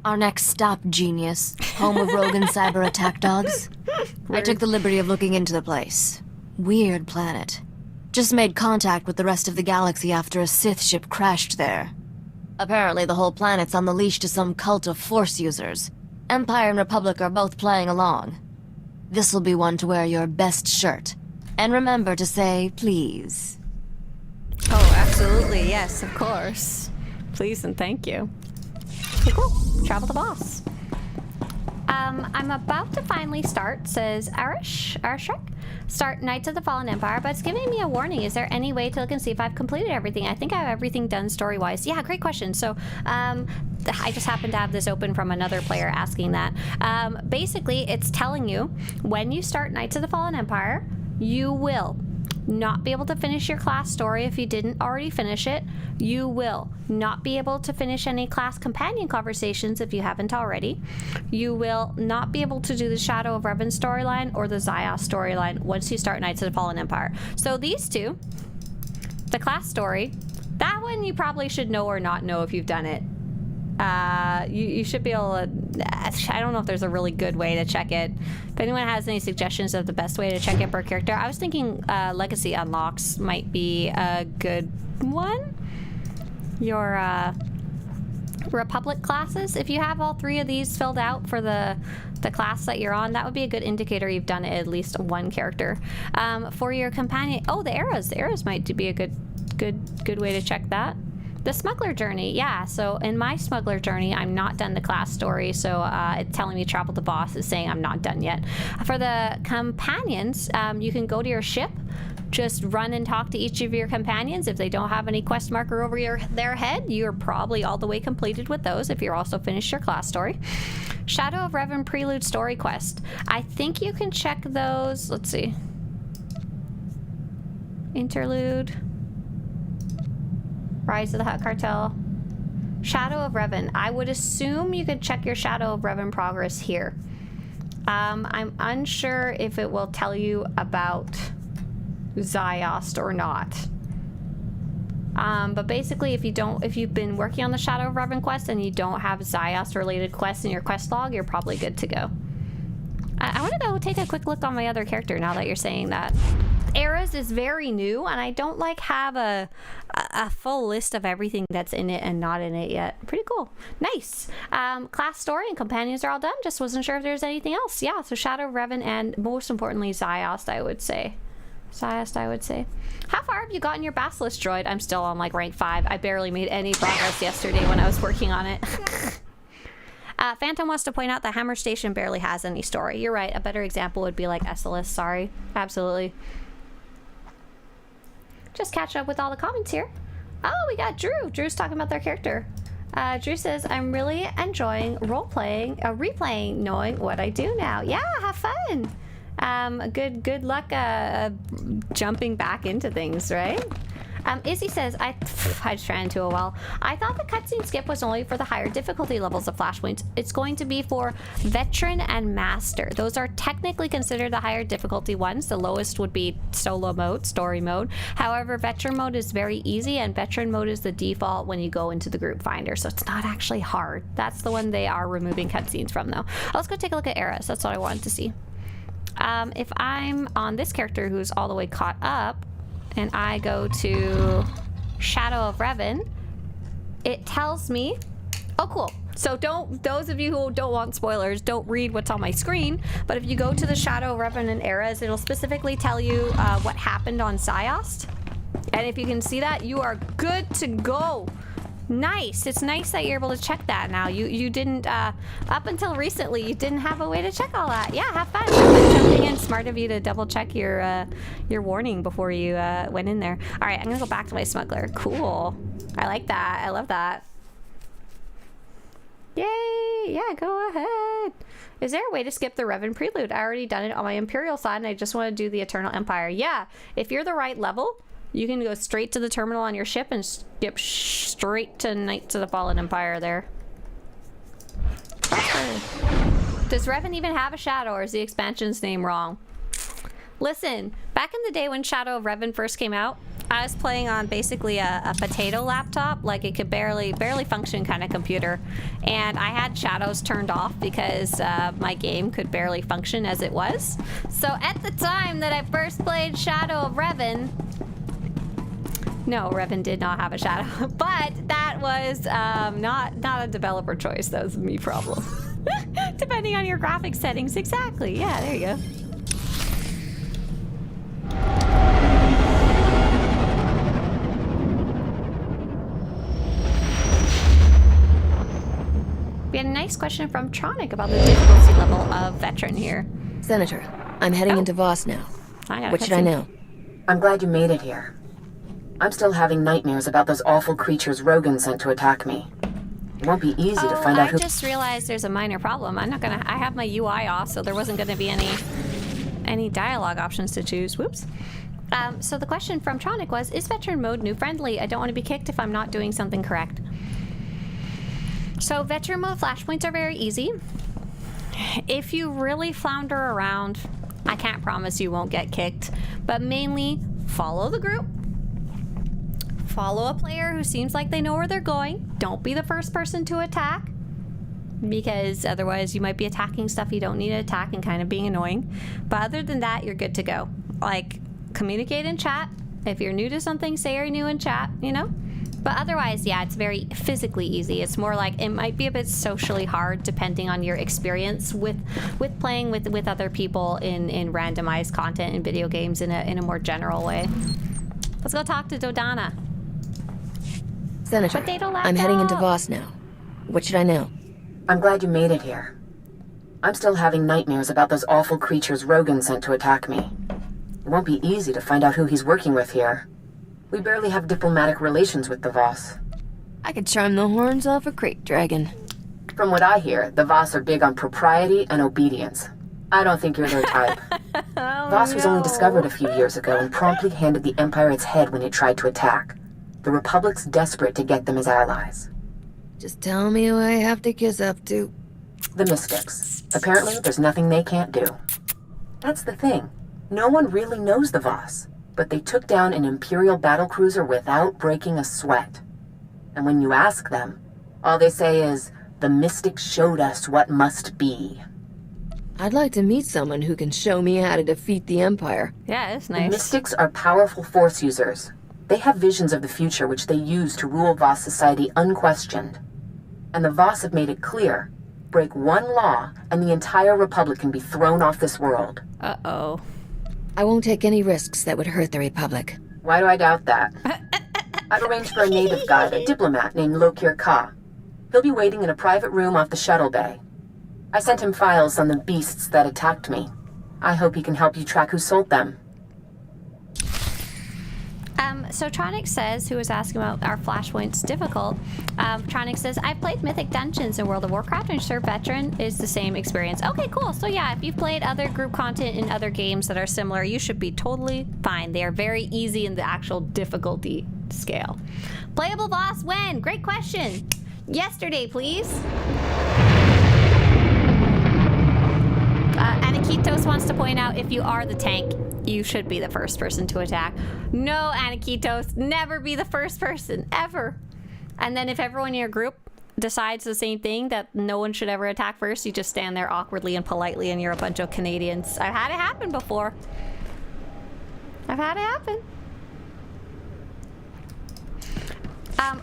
Our next stop, genius. Home of Rogan cyber attack dogs. I took the liberty of looking into the place. Weird planet. Just made contact with the rest of the galaxy after a Sith ship crashed there. Apparently the whole planet's on the leash to some cult of Force users. Empire and Republic are both playing along. This'll be one to wear your best shirt. And remember to say, please. Oh, absolutely. Yes, of course. Please and thank you. Cool. Travel to Voss. I'm about to finally start, says Arishek. Start Knights of the Fallen Empire, but it's giving me a warning. Is there any way to look and see if I've completed everything? I think I have everything done story-wise. Yeah, great question. So, I just happened to have this open from another player asking that. Basically, it's telling you when you start Knights of the Fallen Empire, you will not be able to finish your class story if you didn't already finish it. You will not be able to finish any class companion conversations if you haven't already. You will not be able to do the Shadow of Revan storyline or the Zayas storyline once you start Knights of the Fallen Empire. So these two, the class story, that one you probably should know or not know if you've done it. You should be able to, I don't know if there's a really good way to check it. If anyone has any suggestions of the best way to check it per character, I was thinking Legacy Unlocks might be a good one. Your Republic classes, if you have all 3 of these filled out for the class that you're on, that would be a good indicator you've done at least one character. For your companion, oh, the eras might be a good way to check that. The Smuggler journey, yeah, so in my Smuggler journey, I'm not done the class story, so it's telling me Travel to Voss is saying I'm not done yet. For the companions, you can go to your ship, just run and talk to each of your companions. If they don't have any quest marker over their head, you're probably all the way completed with those if you're also finished your class story. Shadow of Revan Prelude story quest. I think you can check those, let's see. Interlude. Rise of the Hutt Cartel. Shadow of Revan. I would assume you could check your Shadow of Revan progress here. I'm unsure if it will tell you about Zayas or not. But basically, if you've been working on the Shadow of Revan quest and you don't have Zayas related quests in your quest log, you're probably good to go. I want to go take a quick look on my other character now that you're saying that. Eras is very new, and I don't have a full list of everything that's in it and not in it yet. Pretty cool. Nice. Class story and companions are all done. Just wasn't sure if there's anything else. Yeah, so Shadow of Revan and most importantly Zayas, I would say. How far have you gotten your Basilisk droid? I'm still on like rank 5. I barely made any progress yesterday when I was working on it. Phantom wants to point out that Hammer Station barely has any story. You're right. A better example would be like Esselis. Sorry. Absolutely. Just catch up with all the comments here. Oh, we got Drew. Drew's talking about their character. Drew says, I'm really enjoying role-playing, replaying, knowing what I do now. Yeah, have fun. Good luck jumping back into things, right? Izzy says, I just ran into a wall. I thought the cutscene skip was only for the higher difficulty levels of Flashpoint. It's going to be for Veteran and Master. Those are technically considered the higher difficulty ones. The lowest would be solo mode, story mode. However, Veteran mode is very easy, and Veteran mode is the default when you go into the group finder, so it's not actually hard. That's the one they are removing cutscenes from, though. Let's go take a look at eras. That's what I wanted to see. If I'm on this character who's all the way caught up, and I go to Shadow of Revan, it tells me, oh cool. So those of you who don't want spoilers, don't read what's on my screen, but if you go to the Shadow of Revan and Eras, it'll specifically tell you what happened on Zayas. And if you can see that, you are good to go. Nice. It's nice that you're able to check that now. You didn't, up until recently, you didn't have a way to check all that. Yeah, have fun. Jumping in. Smart of you to double check your warning before you went in there. All right, I'm gonna go back to my Smuggler. Cool. I like that. I love that. Yay. Yeah, go ahead. Is there a way to skip the Revan Prelude? I already done it on my Imperial side, and I just want to do the Eternal Empire. Yeah, if you're the right level, you can go straight to the terminal on your ship and skip straight to Knights of the Fallen Empire there. Does Revan even have a shadow, or is the expansion's name wrong? Listen, back in the day when Shadow of Revan first came out, I was playing on basically a potato laptop, like it could barely function kind of computer. And I had shadows turned off because my game could barely function as it was. So at the time that I first played Shadow of Revan, no, Revan did not have a shadow, but that was not a developer choice. That was a me problem. Depending on your graphics settings, exactly. Yeah, there you go. We had a nice question from Tronic about the difficulty level of Veteran here. Senator, I'm heading into Voss now. What should I know? I'm glad you made it here. I'm still having nightmares about those awful creatures Rogan sent to attack me. It won't be easy to find out who— I just realized there's a minor problem. I have my UI off, so there wasn't gonna be any dialogue options to choose. Whoops. So the question from Tronic was, is veteran mode new friendly? I don't want to be kicked if I'm not doing something correct. So veteran mode flashpoints are very easy. If you really flounder around, I can't promise you won't get kicked, but mainly follow the group. Follow a player who seems like they know where they're going. Don't be the first person to attack, because otherwise you might be attacking stuff you don't need to attack and kind of being annoying. But other than that, you're good to go. Like, communicate in chat. If you're new to something, say you're new in chat, you know? But otherwise, yeah, it's very physically easy. It's more like, it might be a bit socially hard depending on your experience with playing with other people in randomized content in video games in a more general way. Let's go talk to Dodana. Senator, I'm heading into Voss now. What should I know? I'm glad you made it here. I'm still having nightmares about those awful creatures Rogan sent to attack me. It won't be easy to find out who he's working with here. We barely have diplomatic relations with the Voss. I could charm the horns off a crate dragon. From what I hear, the Voss are big on propriety and obedience. I don't think you're their type. Voss was only discovered a few years ago and promptly handed the Empire its head when it tried to attack. The Republic's desperate to get them as allies. Just tell me who I have to kiss up to. The Mystics. Apparently, there's nothing they can't do. That's the thing. No one really knows the Voss, but they took down an Imperial battlecruiser without breaking a sweat. And when you ask them, all they say is, the Mystics showed us what must be. I'd like to meet someone who can show me how to defeat the Empire. Yeah, it's nice. The Mystics are powerful Force users. They have visions of the future which they use to rule Voss society unquestioned. And the Voss have made it clear, break one law and the entire Republic can be thrown off this world. Uh-oh. I won't take any risks that would hurt the Republic. Why do I doubt that? I've arranged for a native guide, a diplomat named Lokir Ka. He'll be waiting in a private room off the shuttle bay. I sent him files on the beasts that attacked me. I hope he can help you track who sold them. So Tronic says, who was asking about our flashpoints difficult, Tronic says, I've played Mythic Dungeons in World of Warcraft and sure veteran is the same experience. Okay, cool. So yeah, if you've played other group content in other games that are similar, you should be totally fine. They are very easy in the actual difficulty scale. Playable Voss when? Great question. Yesterday, please. Anakitos wants to point out, if you are the tank, you should be the first person to attack. No, Anakitos, never be the first person, ever. And then if everyone in your group decides the same thing, that no one should ever attack first, you just stand there awkwardly and politely and you're a bunch of Canadians. I've had it happen before. I've had it happen.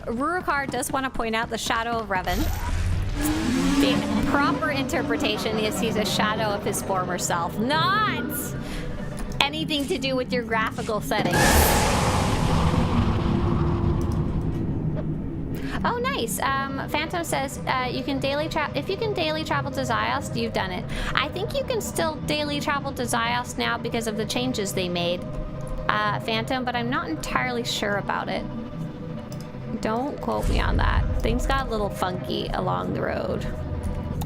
Rurikar does want to point out the Shadow of Revan. The proper interpretation is he's a shadow of his former self, not anything to do with your graphical settings. Oh, nice. Phantom says you can if you can daily travel to Ziost, you've done it. I think you can still daily travel to Ziost now because of the changes they made, Phantom, but I'm not entirely sure about it. Don't quote me on that. Things got a little funky along the road.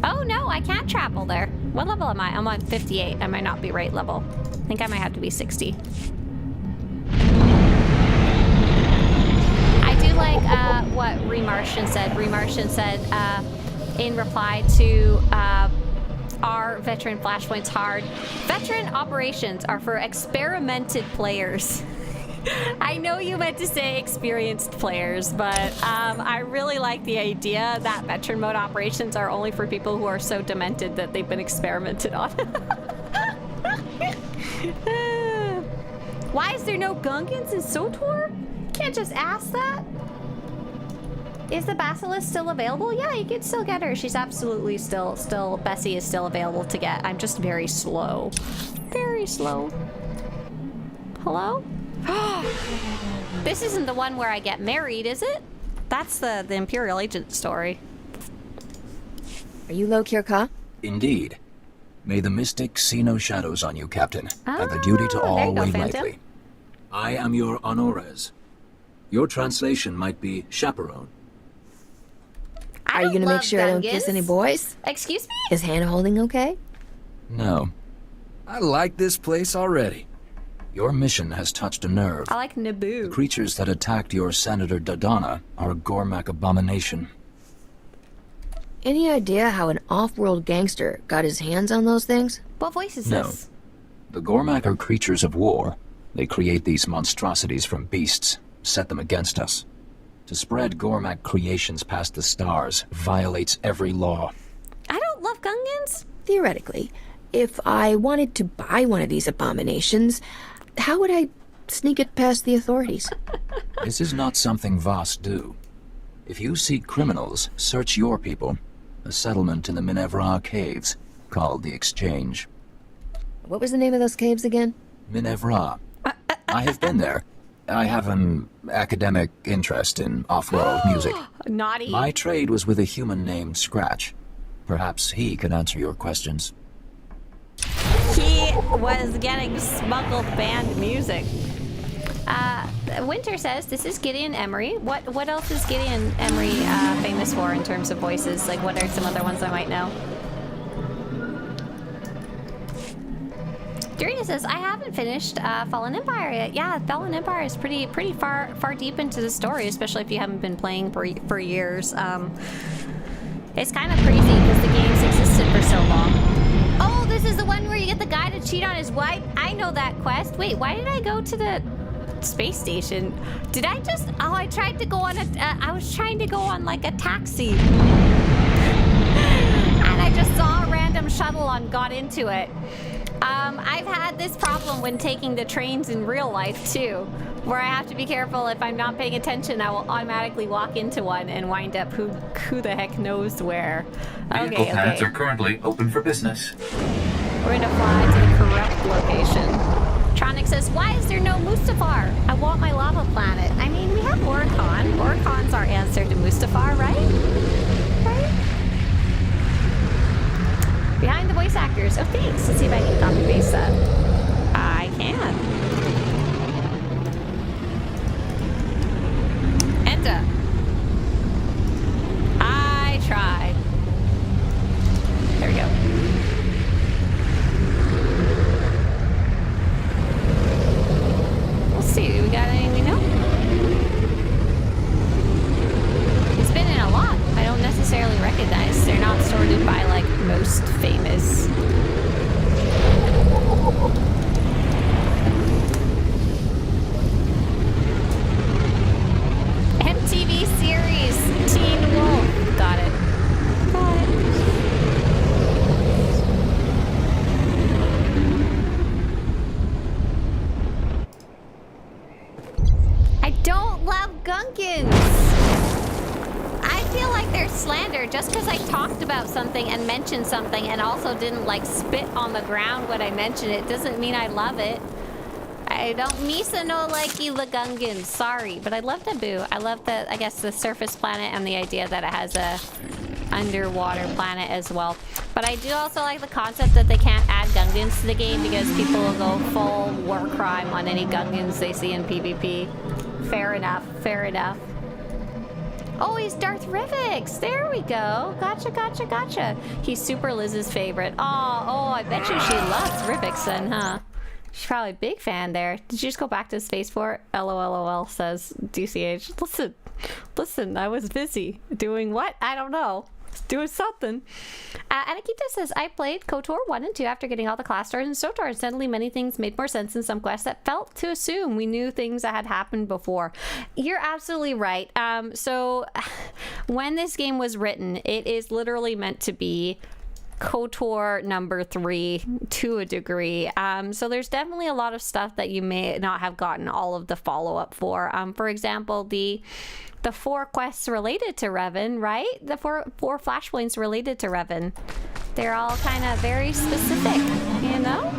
Oh no, I can't travel there. What level am I? I'm on 58. I might not be right level. I think I might have to be 60. I do like what Remartian said. Remartian said in reply to are veteran flashpoints hard? Veteran operations are for experimented players. I know you meant to say experienced players, but I really like the idea that veteran mode operations are only for people who are so demented that they've been experimented on. Why is there no Gungans in SWTOR? Can't just ask that. Is the Basilisk still available? Yeah, you can still get her. She's absolutely still, Bessie is still available to get. I'm just very slow. Very slow. Hello? This isn't the one where I get married, is it? That's the Imperial Agent story. Are you Lokir Ka? Indeed. May the Mystics see no shadows on you, Captain. Have a duty to all weighed lightly. I am your honores. Your translation might be chaperone. Are you gonna make sure I don't kiss any boys? Excuse me? Is hand holding okay? No. I like this place already. Your mission has touched a nerve. I like Naboo. The creatures that attacked your Senator Dodonna are a Gormak abomination. Any idea how an off-world gangster got his hands on those things? What voice is No. this? The Gormak are creatures of war. They create these monstrosities from beasts, set them against us. To spread Gormak creations past the stars violates every law. I don't love Gungans. Theoretically, if I wanted to buy one of these abominations, how would I sneak it past the authorities? This is not something Voss do. If you seek criminals, search your people. A settlement in the Minevra caves, called the Exchange. What was the name of those caves again? Minevra. I have been there. I have an academic interest in off-world music. Naughty. My trade was with a human named Scratch. Perhaps he can answer your questions. He was getting smuggled banned music. Winter says, this is Gideon Emery. What else is Gideon Emery famous for in terms of voices? Like, what are some other ones I might know? Dorina says, I haven't finished Fallen Empire yet. Yeah, Fallen Empire is pretty far deep into the story, especially if you haven't been playing for years. It's kind of crazy because the game's existed for so long. Oh, this is the one where you get the guy to cheat on his wife? I know that quest. Wait, why did I go to the space station? Did I just... Oh, I tried to go on a... I was trying to go on, like, a taxi. And I just saw a random shuttle and got into it. I've had this problem when taking the trains in real life, too, where I have to be careful. If I'm not paying attention, I will automatically walk into one and wind up who the heck knows where. Vehicle pads are currently open for business. We're gonna fly to the corrupt location. Tronic says, why is there no Mustafar? I want my lava planet. I mean, we have Oricon. Oricon's our answer to Mustafar, right? Behind the voice actors. Oh, thanks. Let's see if I can copy paste that. I can. Enter. I tried. There we go. We'll see. We got anything we know? It's been in a lot. I don't necessarily recognize. They're not sorted by, like, most famous. MTV series Teen Wolf. Got it. Got it. I don't love Gunkins. I feel like there's slander just because I talked about something and mentioned something and also didn't, like, spit on the ground when I mentioned it. Doesn't mean I love it. I don't Misa no like you Lagungans. Sorry, but I love Naboo. I love the, I guess, the surface planet and the idea that it has a underwater planet as well. But I do also like the concept that they can't add Gungans to the game because people will go full war crime on any Gungans they see in PvP. Fair enough. Fair enough. Oh, he's Darth Rivix. There we go. Gotcha, gotcha, gotcha. He's Super Liz's favorite. Oh, I bet you she loves Rivix then, huh? She's probably a big fan there. Did you just go back to Space Fort? LOLOL says DCH. Listen, I was busy. Doing what? I don't know. Doing something. Anakita says, I played KOTOR 1 and 2 after getting all the class stars in SWTOR, and suddenly many things made more sense in some quests that felt to assume we knew things that had happened before. You're absolutely right. So when this game was written, it is literally meant to be KOTOR number 3 to a degree. So there's definitely a lot of stuff that you may not have gotten all of the follow-up for. For example, the 4 quests related to Revan, right? The four flashpoints related to Revan. They're all kind of very specific, you know?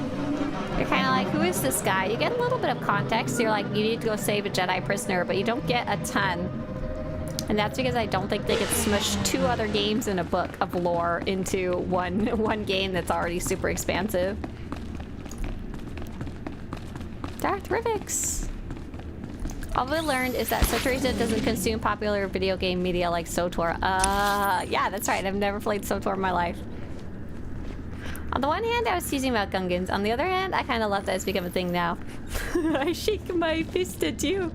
You're kind of like, who is this guy? You get a little bit of context. You're like, you need to go save a Jedi prisoner, but you don't get a ton. And that's because I don't think they could smush 2 other games in a book of lore into one game that's already super expansive. Darth Rivix. All we learned is that Swtorista doesn't consume popular video game media like SWTOR. Yeah, that's right. I've never played SWTOR in my life. On the one hand, I was teasing about Gungans. On the other hand, I kind of love that it's become a thing now. I shake my fist at you.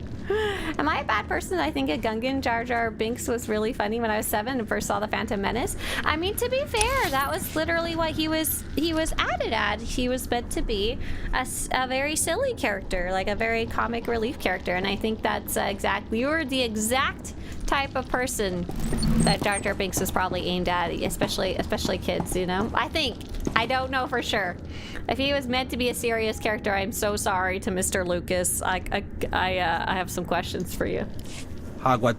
Am I a bad person? I think a Gungan Jar Jar Binks was really funny when I was 7 and first saw the Phantom Menace. I mean, to be fair, that was literally what he was added at. He was meant to be a very silly character, like a very comic relief character, and I think that's you're the exact type of person that Jar Jar Binks was probably aimed at, especially kids, you know? I don't know for sure. If he was meant to be a serious character, I'm so sorry to Mr. Lucas. I have some questions for you. Let me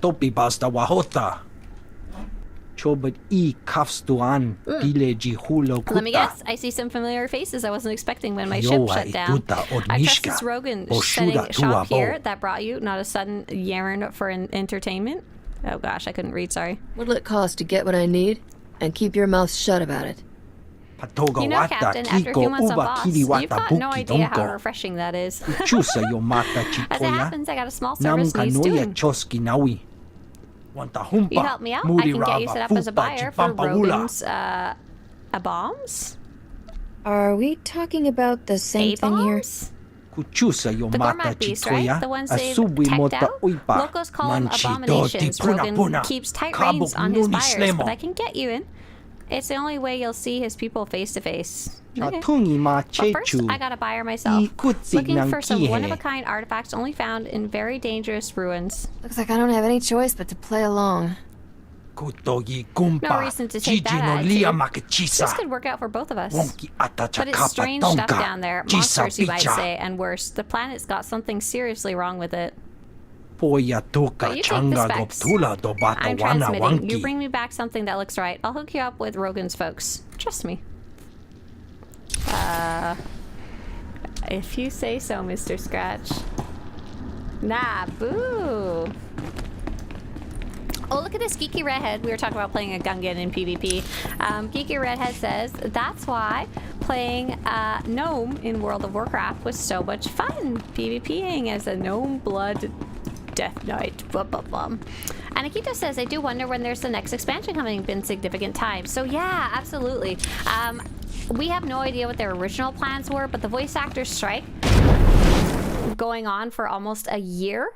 guess. I see some familiar faces I wasn't expecting when my ship shut down. I trust it's Rogan setting shop here that brought you, not a sudden yarn for an entertainment. Oh gosh, I couldn't read, sorry. What'll it cost to get what I need? And keep your mouth shut about it. You know, Captain, after a few months on Voss, you've got no idea how refreshing that is. As it happens, I got a small service needs doing. You help me out, I can get you set up as a buyer for Rogan's bombs? Are we talking about the same thing here? The gourmet beasts, right? The ones they've teched out? Locals call them abominations. Rogan keeps tight reins on his buyers, but I can get you in. It's the only way you'll see his people face to face. Okay. But first, I got a buyer myself. Looking for some one-of-a-kind artifacts only found in very dangerous ruins. Looks like I don't have any choice but to play along. No reason to take that attitude. This could work out for both of us. But it's strange stuff down there. Monsters, you might say, and worse. The planet's got something seriously wrong with it. But you take the specs. I'm transmitting. You bring me back something that looks right. I'll hook you up with Rogan's folks. Trust me. If you say so, Mr. Scratch. Nah, boo. Oh, look at this geeky redhead. We were talking about playing a Gungan in PvP. Geeky redhead says, that's why playing Gnome in World of Warcraft was so much fun. PvPing as a Gnome Blood Death Knight. Blah, blah, blah. And Akito says, I do wonder when there's the next expansion coming. Been significant time. So yeah, absolutely. We have no idea what their original plans were, but the voice actors strike going on for almost a year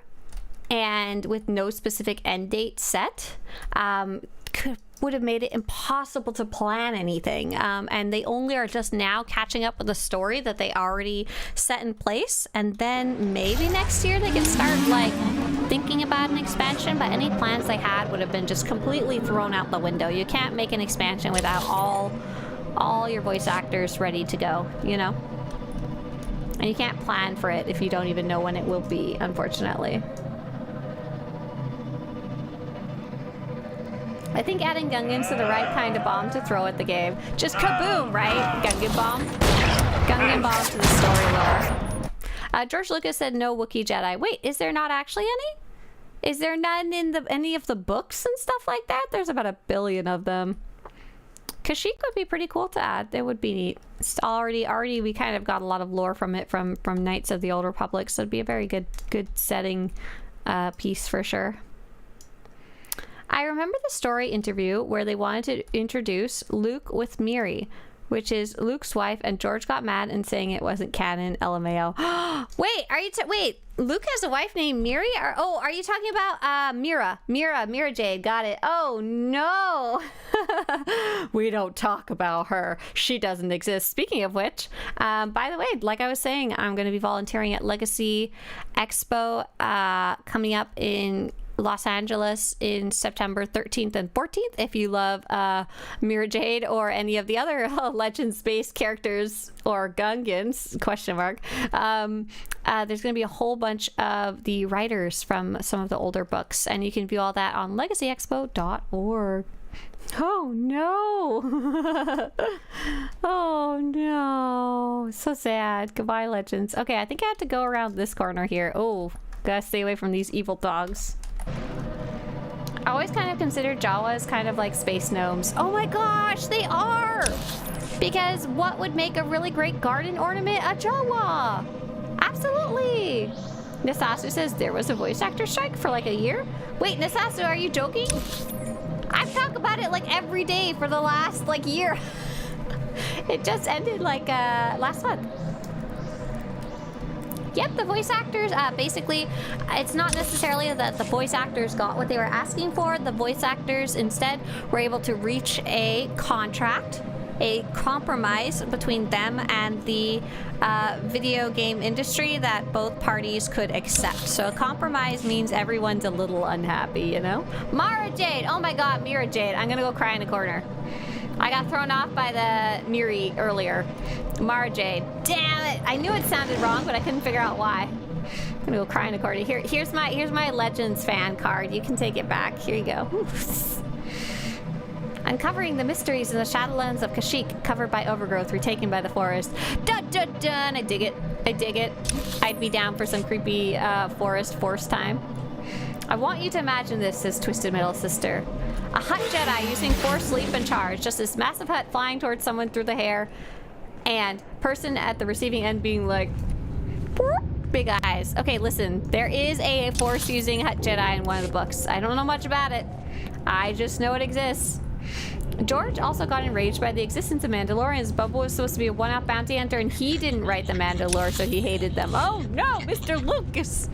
and with no specific end date set would have made it impossible to plan anything. And they only are just now catching up with the story that they already set in place. And then maybe next year they can start like thinking about an expansion, but any plans they had would have been just completely thrown out the window. You can't make an expansion without all your voice actors ready to go, you know? And you can't plan for it if you don't even know when it will be, unfortunately. I think adding Gungans to the right kind of bomb to throw at the game. Just kaboom, right? Gungan bomb. Gungan bomb to the story lore. George Lucas said no Wookiee Jedi. Wait, is there not actually any? Is there none in any of the books and stuff like that? There's about 1 billion of them. Kashyyyk would be pretty cool to add. It would be neat. It's already we kind of got a lot of lore from it from Knights of the Old Republic, so it'd be a very good setting piece for sure. I remember the story interview where they wanted to introduce Luke with Miri, which is Luke's wife, and George got mad and saying it wasn't canon. LMAO. Wait, wait, Luke has a wife named Miri? Are you talking about Mira Jade? Got it. Oh no. We don't talk about her. She doesn't exist. Speaking of which, by the way, like I was saying, I'm going to be volunteering at Legacy Expo coming up in Los Angeles in September 13th and 14th. If you love Mira Jade or any of the other Legends-based characters or Gungans, question mark, there's going to be a whole bunch of the writers from some of the older books, and you can view all that on legacyexpo.org. Oh no. Oh no, so sad. Goodbye, Legends. Okay, I think I have to go around this corner here. Oh, gotta stay away from these evil dogs. I always kind of consider Jawas kind of like space gnomes. Oh my gosh, they are! Because what would make a really great garden ornament? A Jawa! Absolutely! Nasasu says there was a voice actor strike for like a year? Wait, Nasasu, are you joking? I've talked about it like every day for the last like year. It just ended like last month. Yep, the voice actors, basically, it's not necessarily that the voice actors got what they were asking for. The voice actors instead were able to reach a contract, a compromise between them and the video game industry that both parties could accept. So a compromise means everyone's a little unhappy, you know? Mara Jade! Oh my god, Mira Jade. I'm gonna go cry in a corner. I got thrown off by the Miri earlier. Mara Jade. Damn it! I knew it sounded wrong, but I couldn't figure out why. I'm gonna go cry in a corner. Here's my Legends fan card. You can take it back. Here you go. Uncovering the mysteries in the Shadowlands of Kashyyyk, covered by overgrowth, retaken by the forest. Dun dun dun! I dig it. I dig it. I'd be down for some creepy force time. I want you to imagine this as Twisted Metal Sister. A Hutt Jedi using Force Leap and Charge. Just this massive Hutt flying towards someone through the hair. And person at the receiving end being like, big eyes. Okay, listen. There is a Force using Hutt Jedi in one of the books. I don't know much about it. I just know it exists. George also got enraged by the existence of Mandalorians. Bubba was supposed to be a one-up bounty hunter, and he didn't write the Mandalore, so he hated them. Oh no, Mr. Lucas!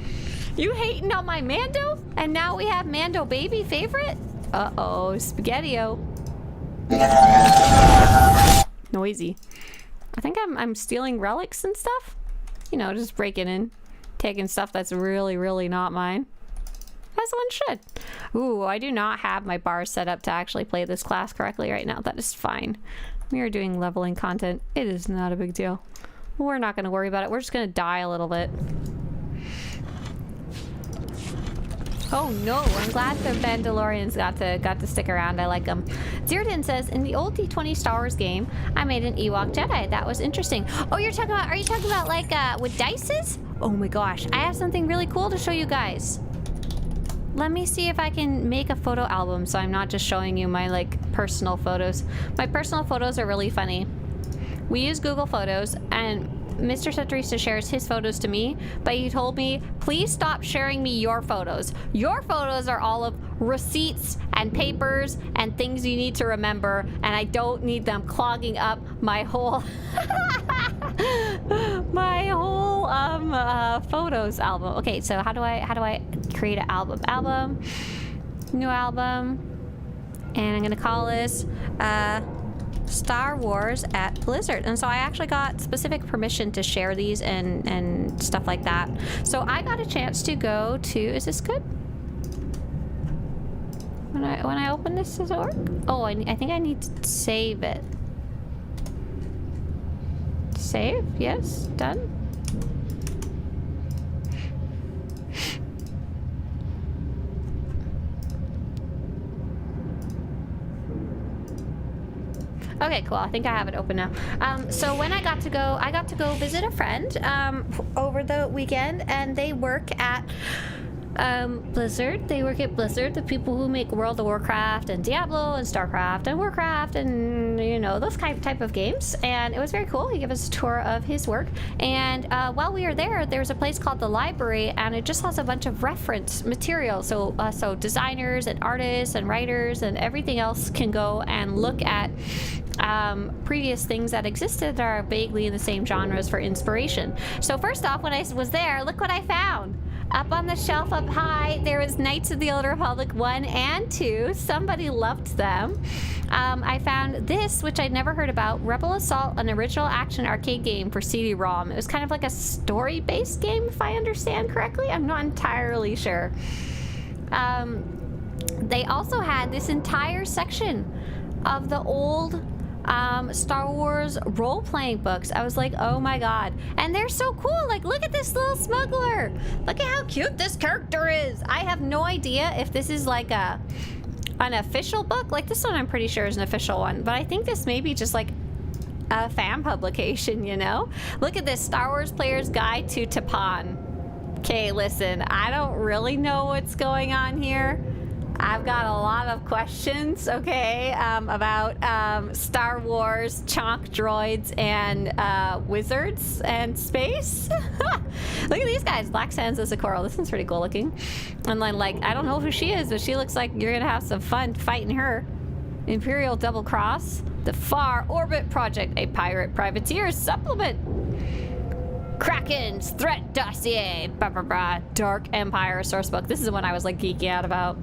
You hating on my Mando? And now we have Mando baby favorite? Uh-oh, Spaghetti-O. Noisy. I think I'm stealing relics and stuff. You know, just breaking in. Taking stuff that's really, really not mine. As one should. Ooh, I do not have my bars set up to actually play this class correctly right now. That is fine. We are doing leveling content. It is not a big deal. We're not going to worry about it. We're just going to die a little bit. Oh no, I'm glad the Mandalorians got to stick around. I like them. Zirdan says, in the old D20 Star Wars game, I made an Ewok Jedi. That was interesting. Oh, are you talking about like with dices? Oh my gosh, I have something really cool to show you guys. Let me see if I can make a photo album so I'm not just showing you my like personal photos. My personal photos are really funny. We use Google Photos and Mr. Swtorista shares his photos to me, but he told me, please stop sharing me your photos. Your photos are all of receipts and papers and things you need to remember, and I don't need them clogging up my whole photos album. Okay, so how do I create an album? New album, and I'm gonna call this Star Wars at Blizzard. And so I actually got specific permission to share these and stuff like that. So I got a chance to go to, is this good? When I open this, does it work? Oh, I think I need to save it. Save? Yes, done. Okay, cool. I think I have it open now. So when I got to go visit a friend over the weekend, and they work at Blizzard. They work at Blizzard, the people who make World of Warcraft and Diablo and Starcraft and Warcraft and, you know, those type of games. And it was very cool. He gave us a tour of his work. And while we were there was a place called the library, and it just has a bunch of reference material. So designers and artists and writers and everything else can go and look at previous things that existed that are vaguely in the same genres for inspiration. So first off, when I was there, look what I found. Up on the shelf up high, there was Knights of the Old Republic 1 and 2. Somebody loved them. I found this, which I'd never heard about, Rebel Assault, an original action arcade game for CD-ROM. It was kind of like a story-based game, if I understand correctly. I'm not entirely sure. They also had this entire section of the old Star Wars role-playing books. I was like, oh my god. And they're so cool. Like, look at this little smuggler. Look at how cute this character is. I have no idea if this is like an official book. Like, this one I'm pretty sure is an official one, but I think this may be just like a fan publication, you know? Look at this, Star Wars Player's Guide to Tapan. Okay, listen, I don't really know what's going on here. I've got a lot of questions, okay, about Star Wars, chonk droids, and wizards and space. Look at these guys. Black Sands as a coral. This one's pretty cool looking. And then, like, I don't know who she is, but she looks like you're going to have some fun fighting her. Imperial double cross. The Far Orbit Project, a pirate privateer supplement. Kraken's Threat Dossier. Dark Empire sourcebook. This is the one I was like geeking out about.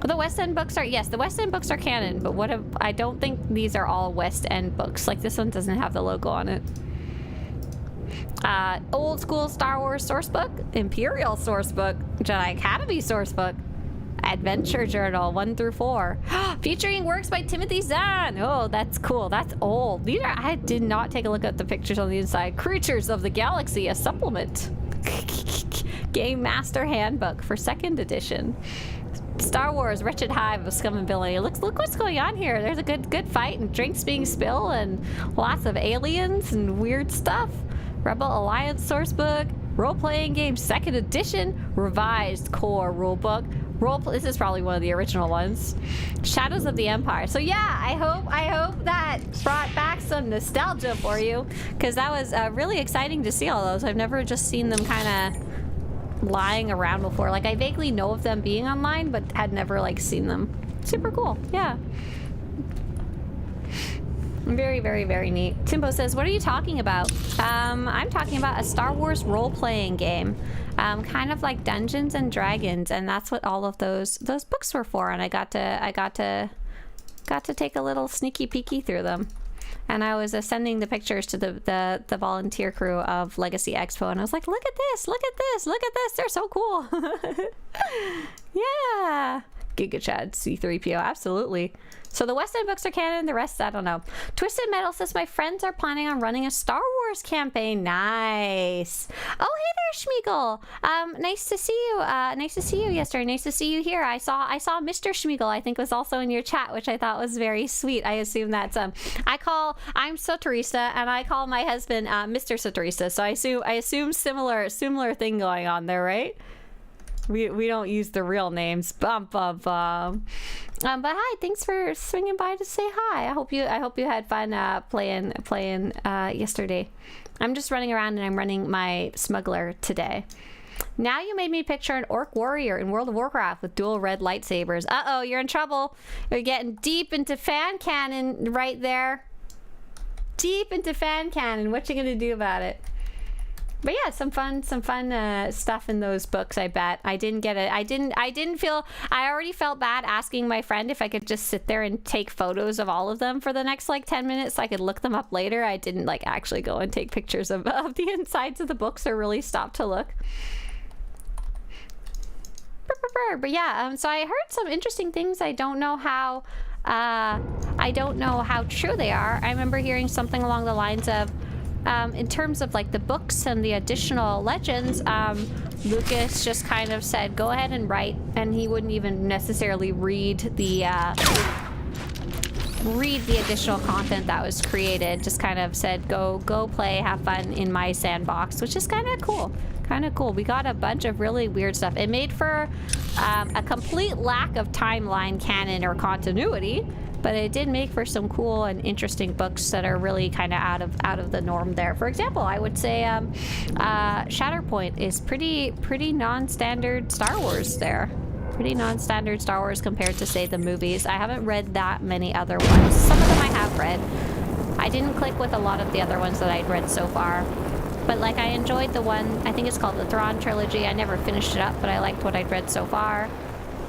The West End books are, yes, the West End books are canon, but I don't think these are all West End books. Like this one doesn't have the logo on it. Old school Star Wars sourcebook, Imperial sourcebook, Jedi Academy sourcebook, Adventure Journal 1 through 4, featuring works by Timothy Zahn. Oh, that's cool. That's old. These are. I did not take a look at the pictures on the inside. Creatures of the Galaxy, a supplement. Game Master Handbook for 2nd edition. Star Wars Wretched Hive of Scum and Villainy. Look what's going on here. There's a good fight and drinks being spilled and lots of aliens and weird stuff. Rebel Alliance sourcebook, role-playing game 2nd edition, revised core rulebook. This is probably one of the original ones. Shadows of the Empire. So yeah, I hope that brought back some nostalgia for you, because that was really exciting to see all those. I've never just seen them kind of lying around before. Like I vaguely know of them being online, but had never like seen them. Super cool. Yeah. Very, very, very neat. Timbo says, what are you talking about? I'm talking about a Star Wars role-playing game. Kind of like Dungeons and Dragons, and that's what all of those books were for, and I got to take a little sneaky peeky through them. And I was sending the pictures to the volunteer crew of Legacy Expo, and I was like, look at this, look at this, look at this, they're so cool. Yeah. Giga Chad C3PO, absolutely. So the West End books are canon, the rest, I don't know. Twisted Metal says, my friends are planning on running a Star Wars campaign. Nice. Oh, hey there, Schmeagle. Nice to see you. Nice to see you yesterday. Nice to see you here. I saw Mr. Schmeagle, I think, was also in your chat, which I thought was very sweet. I assume that's, I'm Swtorista, and I call my husband, Mr. Swtorista. So I assume similar thing going on there, right? We don't use the real names. But hi, thanks for swinging by to say hi. I hope you had fun playing yesterday. I'm just running around and I'm running my Smuggler today. Now you made me picture an orc warrior in World of Warcraft with dual red lightsabers. Uh-oh, you're in trouble. You're getting deep into fan canon right there. Deep into fan canon. What you gonna do about it? But yeah, some fun stuff in those books, I bet. I didn't get it. I already felt bad asking my friend if I could just sit there and take photos of all of them for the next like 10 minutes so I could look them up later. I didn't like actually go and take pictures of the insides of the books or really stop to look. But yeah, so I heard some interesting things. I don't know how true they are. I remember hearing something along the lines of, in terms of like the books and the additional legends, Lucas just kind of said, go ahead and write, and he wouldn't even necessarily read the additional content that was created. Just kind of said, go play, have fun in my sandbox, which is kind of cool. We got a bunch of really weird stuff. It made for a complete lack of timeline canon or continuity, but it did make for some cool and interesting books that are really kind of out of the norm there. For example, I would say Shatterpoint is pretty non-standard Star Wars there. Pretty non-standard Star Wars compared to, say, the movies. I haven't read that many other ones. Some of them I have read. I didn't click with a lot of the other ones that I'd read so far. But like I enjoyed the one, I think it's called the Thrawn trilogy. I never finished it up, but I liked what I'd read so far.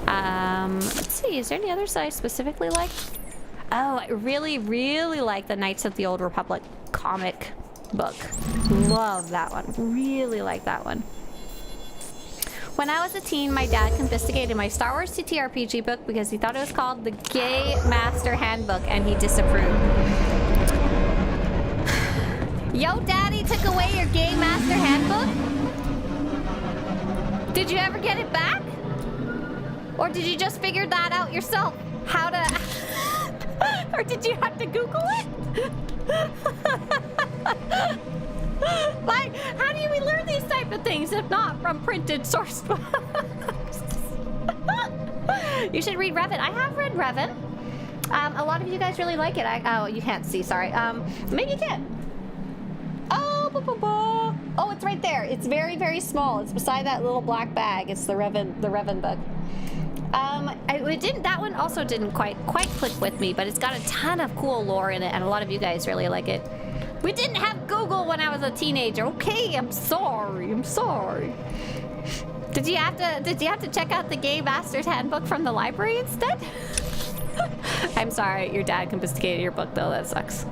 Let's see, is there any others that I specifically liked? Oh, I really, really like the Knights of the Old Republic comic book. Love that one. Really like that one. When I was a teen, my dad confiscated my Star Wars TTRPG book because he thought it was called the Gay Master Handbook, and he disapproved. Yo, Daddy took away your Gay Master Handbook? Did you ever get it back? Or did you just figure that out yourself? How to... Or did you have to Google it? Like, how do we learn these type of things if not from printed source books? You should read Revan. I have read Revan. A lot of you guys really like it. Oh, you can't see, sorry. Maybe you can. Oh, it's right there. It's very, very small. It's beside that little black bag. It's the Revan book. That one also didn't quite click with me, but it's got a ton of cool lore in it, and a lot of you guys really like it. We didn't have Google when I was a teenager. Okay, I'm sorry. Did you have to check out the Game Master's Handbook from the library instead? I'm sorry, your dad confiscated your book though. That sucks.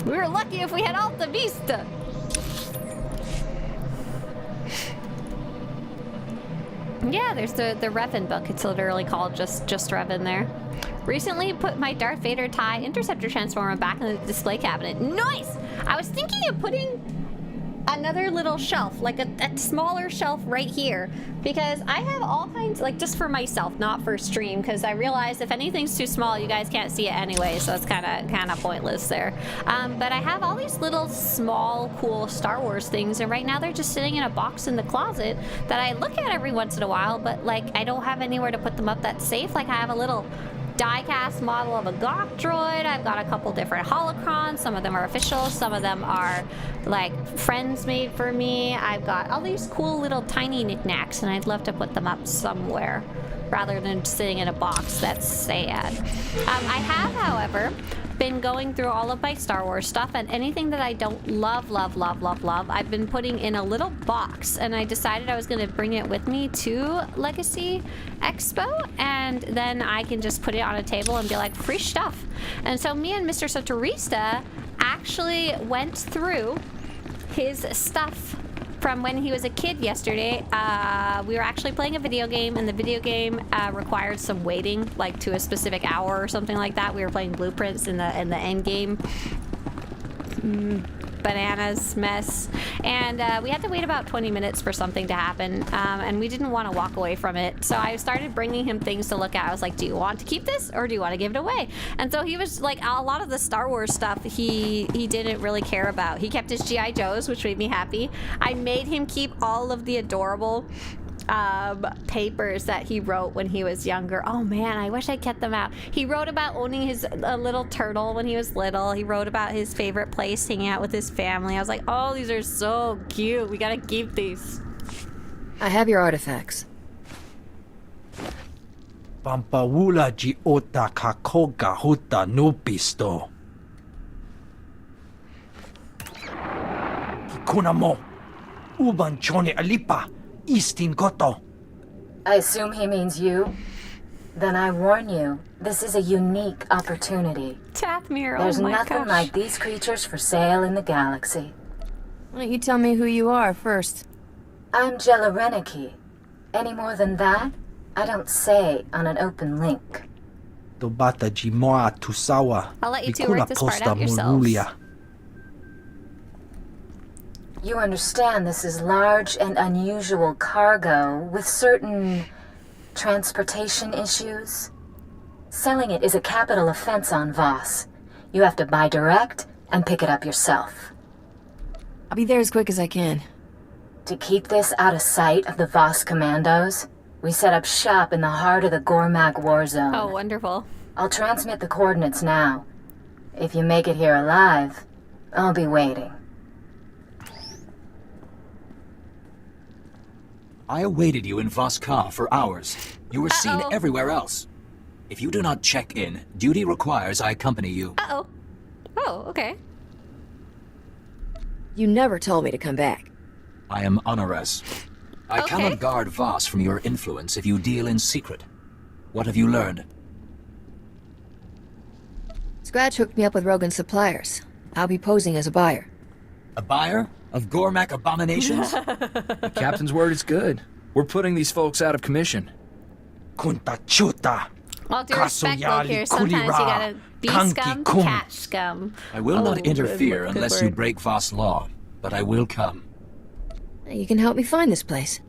We were lucky if we had Alta Vista. Yeah, there's the Revan book. It's literally called just Revan there. Recently put my Darth Vader TIE Interceptor Transformer back in the display cabinet. Nice! I was thinking of putting another little shelf, like a smaller shelf right here, because I have all kinds, like just for myself, not for stream, because I realized if anything's too small, you guys can't see it anyway, so it's kind of pointless there. But I have all these little small, cool Star Wars things, and right now they're just sitting in a box in the closet that I look at every once in a while, but like I don't have anywhere to put them up that's safe. Like I have a little die-cast model of a Gok droid. I've got a couple different holocrons. Some of them are official. Some of them are like friends made for me. I've got all these cool little tiny knickknacks, and I'd love to put them up somewhere rather than sitting in a box. That's sad. I have, however, been going through all of my Star Wars stuff, and anything that I don't love, I've been putting in a little box, and I decided I was going to bring it with me to Legacy Expo, and then I can just put it on a table and be like, free stuff. And so me and Mr. Swtorista actually went through his stuff from when he was a kid yesterday. We were actually playing a video game, and the video game required some waiting, like to a specific hour or something like that. We were playing Blueprints in the end game. Bananas mess, and we had to wait about 20 minutes for something to happen, and we didn't want to walk away from it, so I started bringing him things to look at. I was like, do you want to keep this or do you want to give it away? And so he was like, a lot of the Star Wars stuff he didn't really care about. He kept his G.I. Joes, which made me happy. I made him keep all of the adorable papers that he wrote when he was younger. Oh man, I wish I kept them out. He wrote about owning a little turtle when he was little. He wrote about his favorite place, hanging out with his family. I was like, oh, these are so cute. We gotta keep these. I have your artifacts. Pampawula ji ota kakoga huta nupisto. Kikuna mo. Uban chone alipa. Istin Koto. I assume he means you? Then I warn you, this is a unique opportunity. Tathmir, There's oh my nothing gosh. like these creatures for sale in the galaxy. Why don't you tell me who you are first? I'm Jella Reneki. Any more than that, I don't say on an open link. Tobata jimoa tusawa. I'll let you two work this part out yourselves. You understand this is large and unusual cargo with certain transportation issues? Selling it is a capital offense on Voss. You have to buy direct and pick it up yourself. I'll be there as quick as I can. To keep this out of sight of the Voss commandos, we set up shop in the heart of the Gormak war zone. Oh, wonderful. I'll transmit the coordinates now. If you make it here alive, I'll be waiting. I awaited you in Voss for hours. You were seen everywhere else. If you do not check in, duty requires I accompany you. Oh, okay. You never told me to come back. I am Honores. I cannot guard Voss from your influence if you deal in secret. What have you learned? Scratch hooked me up with Rogan's suppliers. I'll be posing as a buyer. A buyer? Of Gormak abominations? The captain's word is good. We're putting these folks out of commission. Kunta chuta. All due respect, look here, sometimes you gotta be scum to catch scum. I will not interfere unless you break Voss law, but I will come. You can help me find this place.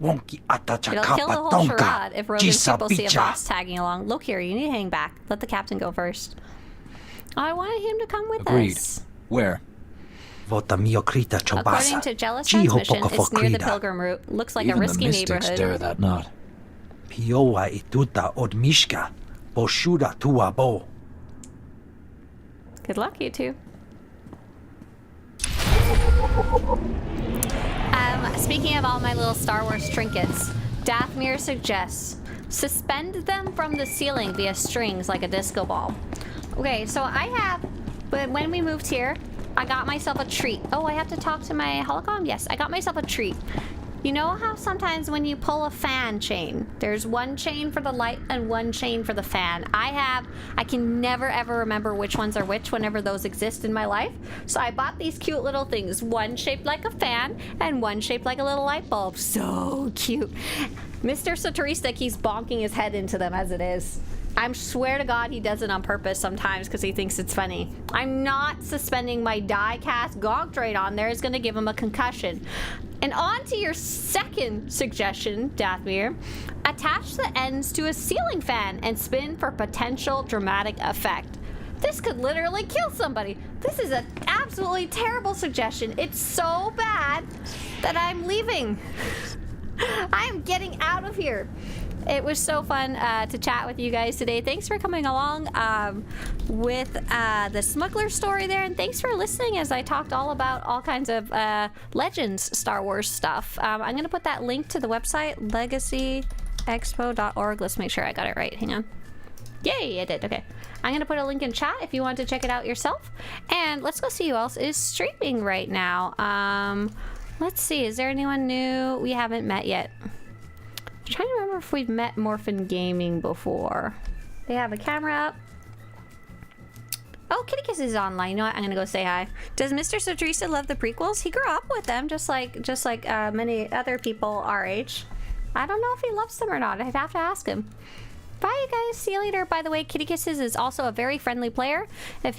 It'll kill the whole charade if Rogan's people see a Voss tagging along. Look here, you need to hang back. Let the captain go first. Oh, I wanted him to come with Agreed. us. Where? According to Jealous Transmission, it's near the Pilgrim route. Looks like Even a risky the mystics neighborhood. dare that not. Pioa ituta odmishka. Boshuda tuabo. Good luck, you two. Speaking of all my little Star Wars trinkets, Dathmir suggests Suspend them from the ceiling via strings like a disco ball. Okay, so but when we moved here, I got myself a treat. Oh, I have to talk to my holocom? Yes, I got myself a treat. You know how sometimes when you pull a fan chain, there's one chain for the light and one chain for the fan. I can never ever remember which ones are which whenever those exist in my life. So I bought these cute little things, one shaped like a fan and one shaped like a little light bulb. So cute. Mr. Swtorista keeps bonking his head into them as it is. I swear to God he does it on purpose sometimes because he thinks it's funny. I'm not suspending my die-cast gonk droid on there. It's going to give him a concussion. And on to your second suggestion, Dathmir. Attach the ends to a ceiling fan and spin for potential dramatic effect. This could literally kill somebody. This is an absolutely terrible suggestion. It's so bad that I'm leaving. I'm getting out of here. It was so fun to chat with you guys today. Thanks for coming along with the Smuggler story there, and thanks for listening as I talked all about all kinds of Legends Star Wars stuff. I'm going to put that link to the website, legacyexpo.org. Let's make sure I got it right. Hang on. Yay, I did. Okay. I'm going to put a link in chat if you want to check it out yourself. And let's go see who else is streaming right now. Let's see. Is there anyone new we haven't met yet? I'm trying to remember if we've met Morphin Gaming before. They have a camera up. Oh, Kitty Kiss is online. You know what? I'm gonna go say hi. Does Mr. Swtorista love the prequels? He grew up with them, just like many other people our age. I don't know if he loves them or not. I'd have to ask him. Bye, you guys. See you later. By the way, Kitty Kisses is also a very friendly player. If you